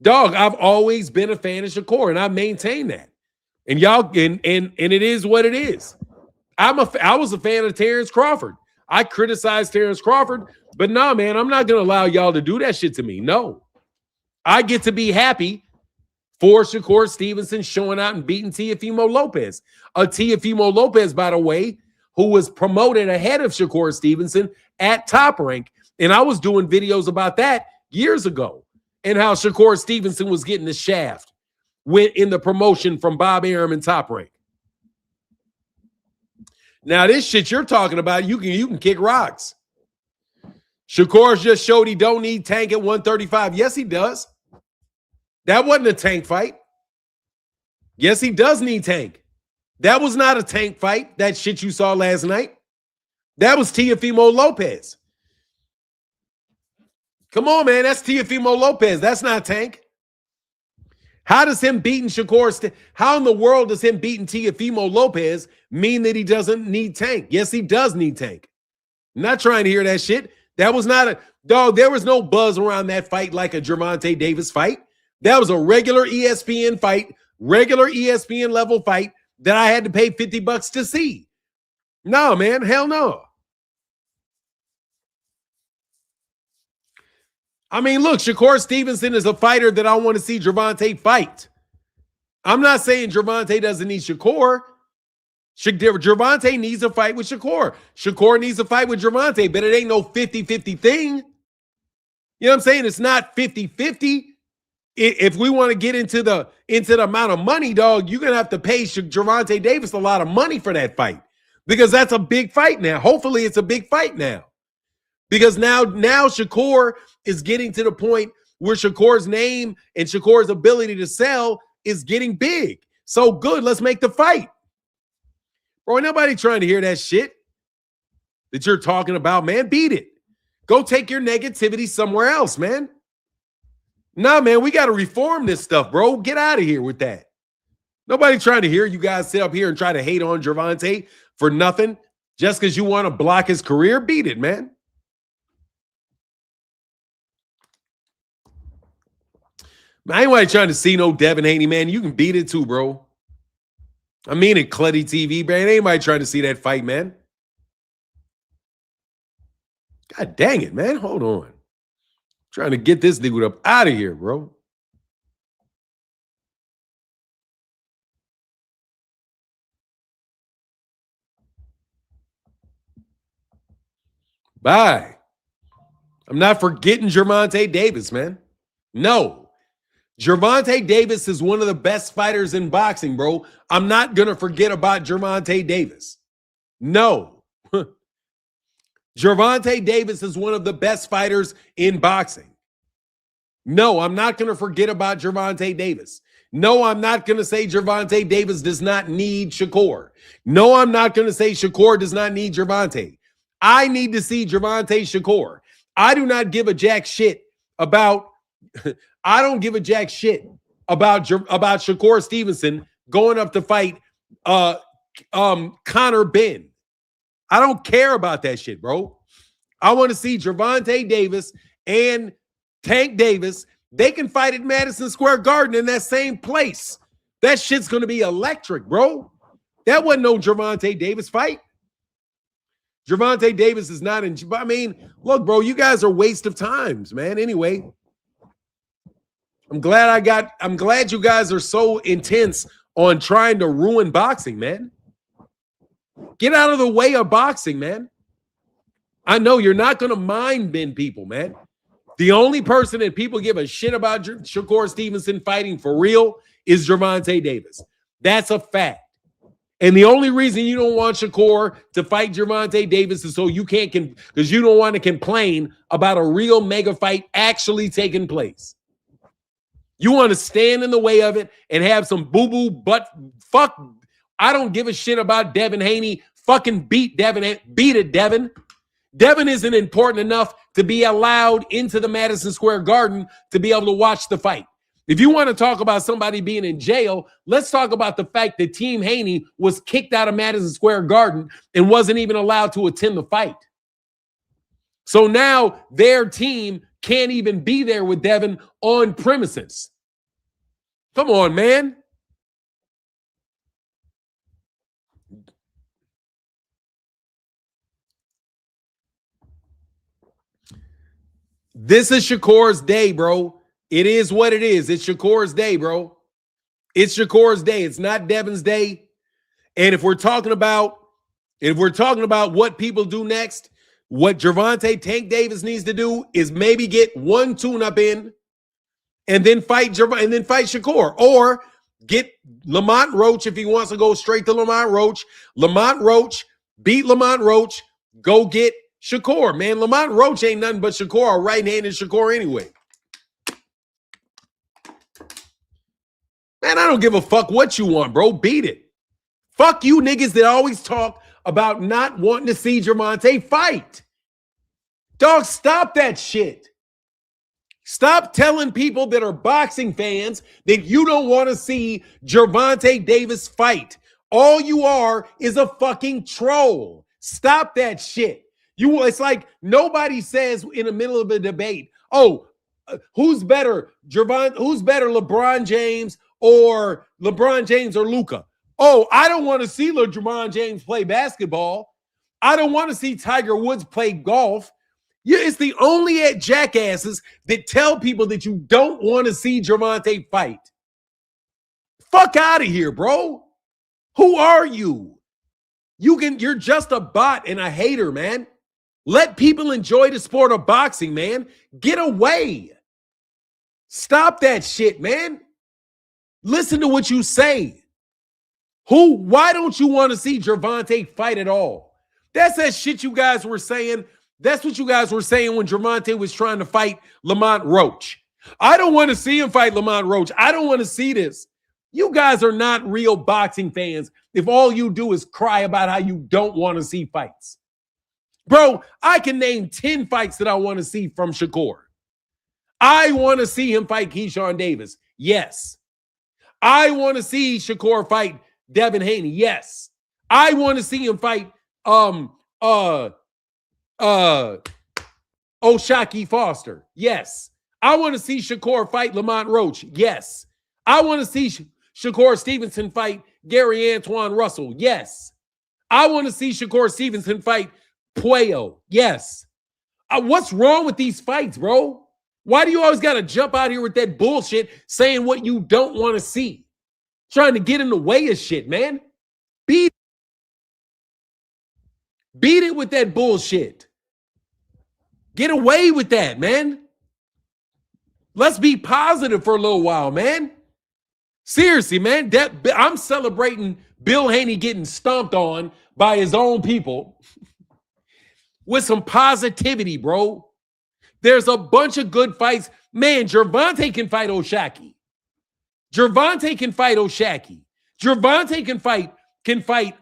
dog, I've always been a fan of Shakur, and I maintain that. And y'all, and it is what it is. I was a fan of Terrence Crawford. I criticized Terrence Crawford, but no, man, I'm not gonna allow y'all to do that shit to me. No, I get to be happy for Shakur Stevenson showing out and beating Teofimo Lopez. Teofimo Lopez, by the way, who was promoted ahead of Shakur Stevenson at Top Rank. And I was doing videos about that years ago and how Shakur Stevenson was getting the shaft in the promotion from Bob Arum and Top Rank. Now, this shit you're talking about, you can kick rocks. Shakur's just showed he don't need Tank at 135. Yes, he does. That wasn't a Tank fight. Yes, he does need Tank. That was not a Tank fight, that shit you saw last night. That was Teofimo Lopez. Come on, man. That's Teofimo Lopez. That's not Tank. How does him beating how in the world does him beating Teofimo Lopez mean that he doesn't need Tank? Yes, he does need Tank. I'm not trying to hear that shit. That was not dog, there was no buzz around that fight like a Gervonta Davis fight. That was a regular ESPN fight, regular ESPN level fight that I had to pay $50 to see. No, man, hell no. I mean, look, Shakur Stevenson is a fighter that I want to see Gervonta fight. I'm not saying Gervonta doesn't need Shakur. Gervonta needs a fight with Shakur. Shakur needs a fight with Gervonta, but it ain't no 50-50 thing. You know what I'm saying? It's not 50-50. If we want to get into the amount of money, dog, you're going to have to pay Gervonta Davis a lot of money for that fight because that's a big fight now. Hopefully it's a big fight now because now Shakur is getting to the point where Shakur's name and Shakur's ability to sell is getting big. So good, let's make the fight. Bro, ain't nobody trying to hear that shit that you're talking about, man. Beat it. Go take your negativity somewhere else, man. Nah, man, we got to reform this stuff, bro. Get out of here with that. Nobody trying to hear you guys sit up here and try to hate on Gervonta for nothing just because you want to block his career. Beat it, man. I ain't trying to see no Devin Haney, man. You can beat it too, bro. I mean it, Clutty TV, man. Ain't anybody trying to see that fight, man. God dang it, man. Hold on. Trying to get this dude up out of here, bro. Bye. I'm not forgetting Gervonta Davis, man. No. Gervonta Davis is one of the best fighters in boxing, bro. I'm not going to forget about Gervonta Davis. No. Gervonta Davis is one of the best fighters in boxing. No, I'm not going to forget about Gervonta Davis. No, I'm not going to say Gervonta Davis does not need Shakur. No, I'm not going to say Shakur does not need Gervonta. I need to see Gervonta Shakur. I do not give a jack shit about I don't give a jack shit about Shakur Stevenson going up to fight Conor Benn. I don't care about that shit, bro. I want to see Gervonta Davis and Tank Davis. They can fight at Madison Square Garden in that same place. That shit's going to be electric, bro. That wasn't no Gervonta Davis fight. Gervonta Davis is not in. I mean, look, bro, you guys are waste of times, man. Anyway, I'm glad you guys are so intense on trying to ruin boxing, man. Get out of the way of boxing, man. I know you're not going to mind bend people, man. The only person that people give a shit about Shakur Stevenson fighting for real is Gervonta Davis. That's a fact. And the only reason you don't want Shakur to fight Gervonta Davis is so you can't, because you don't want to complain about a real mega fight actually taking place. You want to stand in the way of it and have some boo-boo butt fuck I don't give a shit about Devin Haney. Fucking beat Devin. Beat it, Devin. Devin isn't important enough to be allowed into the Madison Square Garden to be able to watch the fight. If you want to talk about somebody being in jail, let's talk about the fact that Team Haney was kicked out of Madison Square Garden and wasn't even allowed to attend the fight. So now their team can't even be there with Devin on premises. Come on, man. This is Shakur's day, bro. It is what it is. It's Shakur's day, bro. It's Shakur's day. It's not Devin's day. And if we're talking about what people do next, what Gervonta Tank Davis needs to do is maybe get one tune-up in and then fight Shakur, or get Lamont Roach if he wants to go straight to Lamont Roach. Lamont Roach, beat Lamont Roach, go get Shakur. Man, Lamont Roach ain't nothing but Shakur, a right-handed Shakur anyway. Man, I don't give a fuck what you want, bro. Beat it. Fuck you niggas that always talk about not wanting to see Gervonta fight. Dog, stop that shit. Stop telling people that are boxing fans that you don't want to see Gervonta Davis fight. All you are is a fucking troll. Stop that shit. It's like nobody says in the middle of a debate, who's better, LeBron James or Luka? Oh, I don't want to see LeBron James play basketball. I don't want to see Tiger Woods play golf. Yeah, it's the only jackasses that tell people that you don't want to see Gervonta fight. Fuck out of here, bro. Who are you? You're just a bot and a hater, man. Let people enjoy the sport of boxing, man. Get away. Stop that shit, man. Listen to what you say. Why don't you want to see Gervonta fight at all? That's that shit you guys were saying. That's what you guys were saying when Gervonta was trying to fight Lamont Roach. I don't want to see him fight Lamont Roach. I don't want to see this. You guys are not real boxing fans if all you do is cry about how you don't want to see fights. Bro, I can name 10 fights that I want to see from Shakur. I want to see him fight Keyshawn Davis. Yes. I want to see Shakur fight Devin Haney. Yes. I want to see him fight O'Shaquie Foster. Yes. I want to see Shakur fight Lamont Roach. Yes. I want to see Shakur Stevenson fight Gary Antoine Russell. Yes. I want to see Shakur Stevenson fight Puello. Yes. What's wrong with these fights, bro? Why do you always got to jump out here with that bullshit saying what you don't want to see? Trying to get in the way of shit, man. Beat it with that bullshit. Get away with that, man. Let's be positive for a little while, man. Seriously, man. I'm celebrating Bill Haney getting stomped on by his own people with some positivity, bro. There's a bunch of good fights. Man, Gervonta can fight O'Shaquie. Gervonta can fight O'Shaquie. Gervonta can fight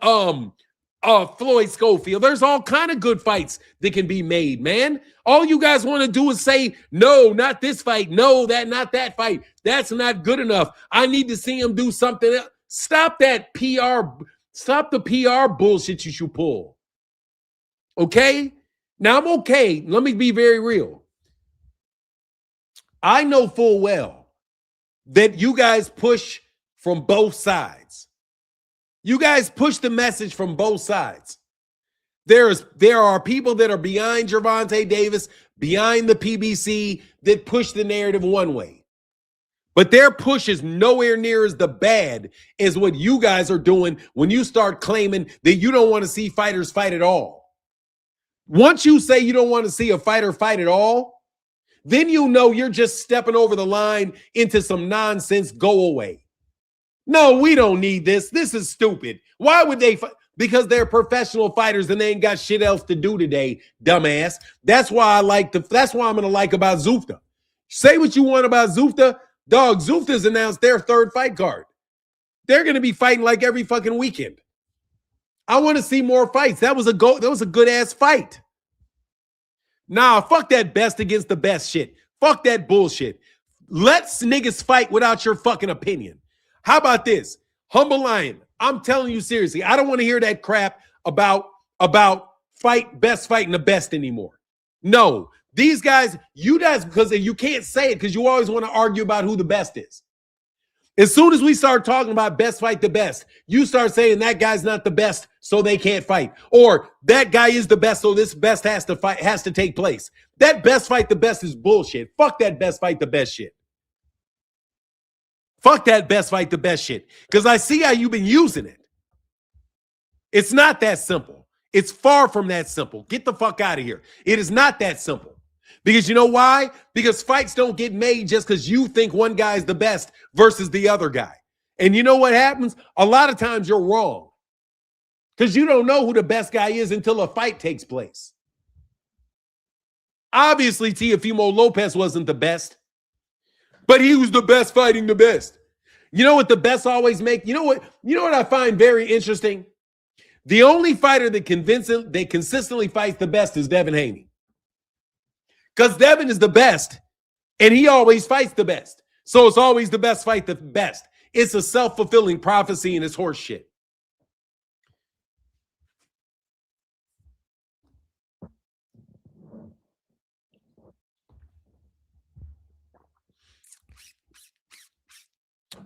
Floyd Schofield. There's all kind of good fights that can be made, man. All you guys want to do is say, no, not this fight. No, not that fight. That's not good enough. I need to see him do something else. Stop that PR. Stop the PR bullshit you should pull. Okay? Now I'm okay. Let me be very real. I know full well that you guys push from both sides. You guys push the message from both sides. There are people that are behind Gervonta Davis, behind the PBC, that push the narrative one way. But their push is nowhere near as the bad as what you guys are doing when you start claiming that you don't want to see fighters fight at all. Once you say you don't want to see a fighter fight at all, then you know you're just stepping over the line into some nonsense go away. No, we don't need this. This is stupid. Why would they fight? Because they're professional fighters and they ain't got shit else to do today, dumbass. That's why that's why I'm gonna like about Zufta. Say what you want about Zufta. Dog, Zufta's announced their third fight card. They're going to be fighting like every fucking weekend. I want to see more fights. That was a good ass fight. Nah, fuck that best against the best shit. Fuck that bullshit. Let's niggas fight without your fucking opinion. How about this? Humble Lion, I'm telling you seriously, I don't want to hear that crap about best fighting the best anymore. No, these guys, you guys, because you can't say it because you always want to argue about who the best is. As soon as we start talking about best fight the best, you start saying that guy's not the best, so they can't fight. Or that guy is the best, so this best has to take place. That best fight the best is bullshit. Fuck that best fight the best shit. Fuck that best fight the best shit. Because I see how you've been using it. It's not that simple. It's far from that simple. Get the fuck out of here. It is not that simple. Because you know why? Because fights don't get made just because you think one guy is the best versus the other guy. And you know what happens? A lot of times you're wrong. Because you don't know who the best guy is until a fight takes place. Obviously, Teofimo Lopez wasn't the best. But he was the best fighting the best. You know what the best always make? You know what I find very interesting? The only fighter that consistently fights the best is Devin Haney. Because Devin is the best, and he always fights the best. So it's always the best fight the best. It's a self-fulfilling prophecy, and it's horse shit.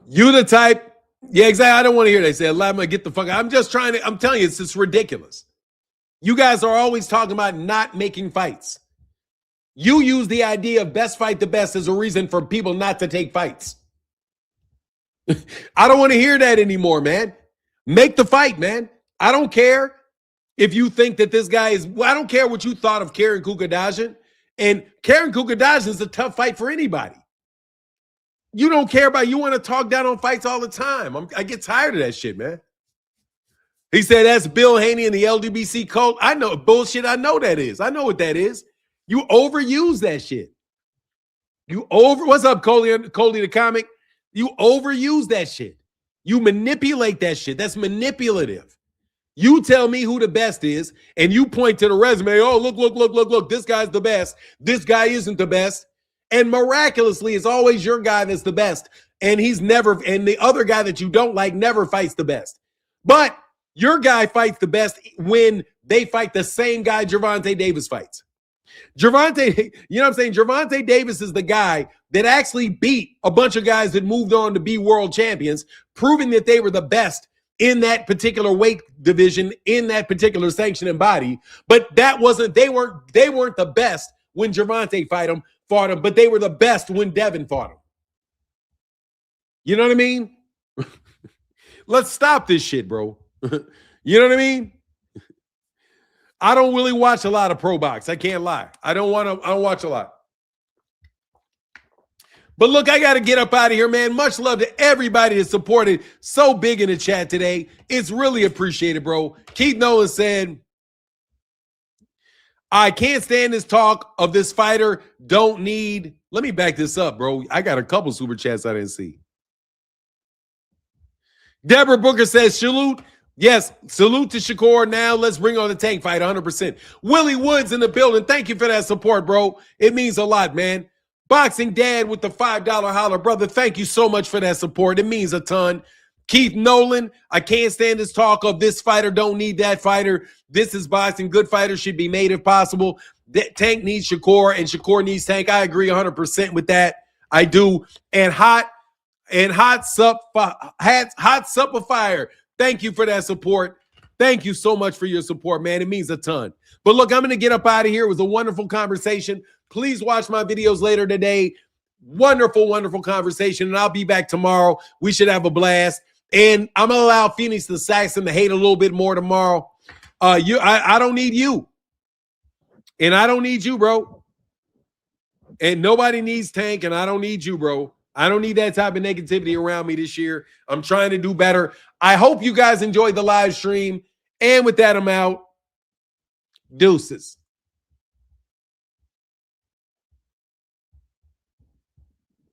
You the type, yeah, exactly. I don't want to hear they say, Lama, get the fuck out. I'm telling you, it's just ridiculous. You guys are always talking about not making fights. You use the idea of best fight the best as a reason for people not to take fights. I don't want to hear that anymore, man. Make the fight, man. I don't care if you think that this guy is, I don't care what you thought of Karen Kukadashian. And Karen Kukadashian is a tough fight for anybody. You don't care about, you want to talk down on fights all the time. I get tired of that shit, man. He said that's Bill Haney and the LDBC cult. I know bullshit. I know that is. I know what that is. You overuse that shit. What's up, Coley the comic? You overuse that shit. You manipulate that shit. That's manipulative. You tell me who the best is, and you point to the resume. Oh, look. This guy's the best. This guy isn't the best. And miraculously, it's always your guy that's the best. And the other guy that you don't like never fights the best. But your guy fights the best when they fight the same guy Gervonta Davis fights. Gervonta, you know what I'm saying? Gervonta Davis is the guy that actually beat a bunch of guys that moved on to be world champions, proving that they were the best in that particular weight division, in that particular sanctioning body. But they weren't the best when Gervonta fought him, but they were the best when Devin fought him. You know what I mean? Let's stop this shit, bro. You know what I mean? I don't really watch a lot of pro box. I can't lie. I don't watch a lot. But look, I got to get up out of here, man. Much love to everybody that supported so big in the chat today. It's really appreciated, bro. Keith Nolan said, I can't stand this talk of this fighter. Don't need. Let me back this up, bro. I got a couple super chats I didn't see. Deborah Booker says, salute. Yes, salute to Shakur. Now let's bring on the tank fight 100%. Willie Woods in the building. Thank you for that support, bro. It means a lot, man. Boxing Dad with the $5 holler. Brother, thank you so much for that support. It means a ton. Keith Nolan, I can't stand this talk of this fighter don't need that fighter. This is boxing. Good fighters should be made if possible. Tank needs Shakur and Shakur needs Tank. I agree 100% with that. I do. And Hot Sup of Fire. Thank you for that support. Thank you so much for your support, man. It means a ton. But look, I'm going to get up out of here. It was a wonderful conversation. Please watch my videos later today. Wonderful, wonderful conversation. And I'll be back tomorrow. We should have a blast. And I'm going to allow Phoenix the Saxon to hate a little bit more tomorrow. I don't need you. And I don't need you, bro. And nobody needs Tank, and I don't need you, bro. I don't need that type of negativity around me this year. I'm trying to do better. I hope you guys enjoyed the live stream. And with that, I'm out. Deuces.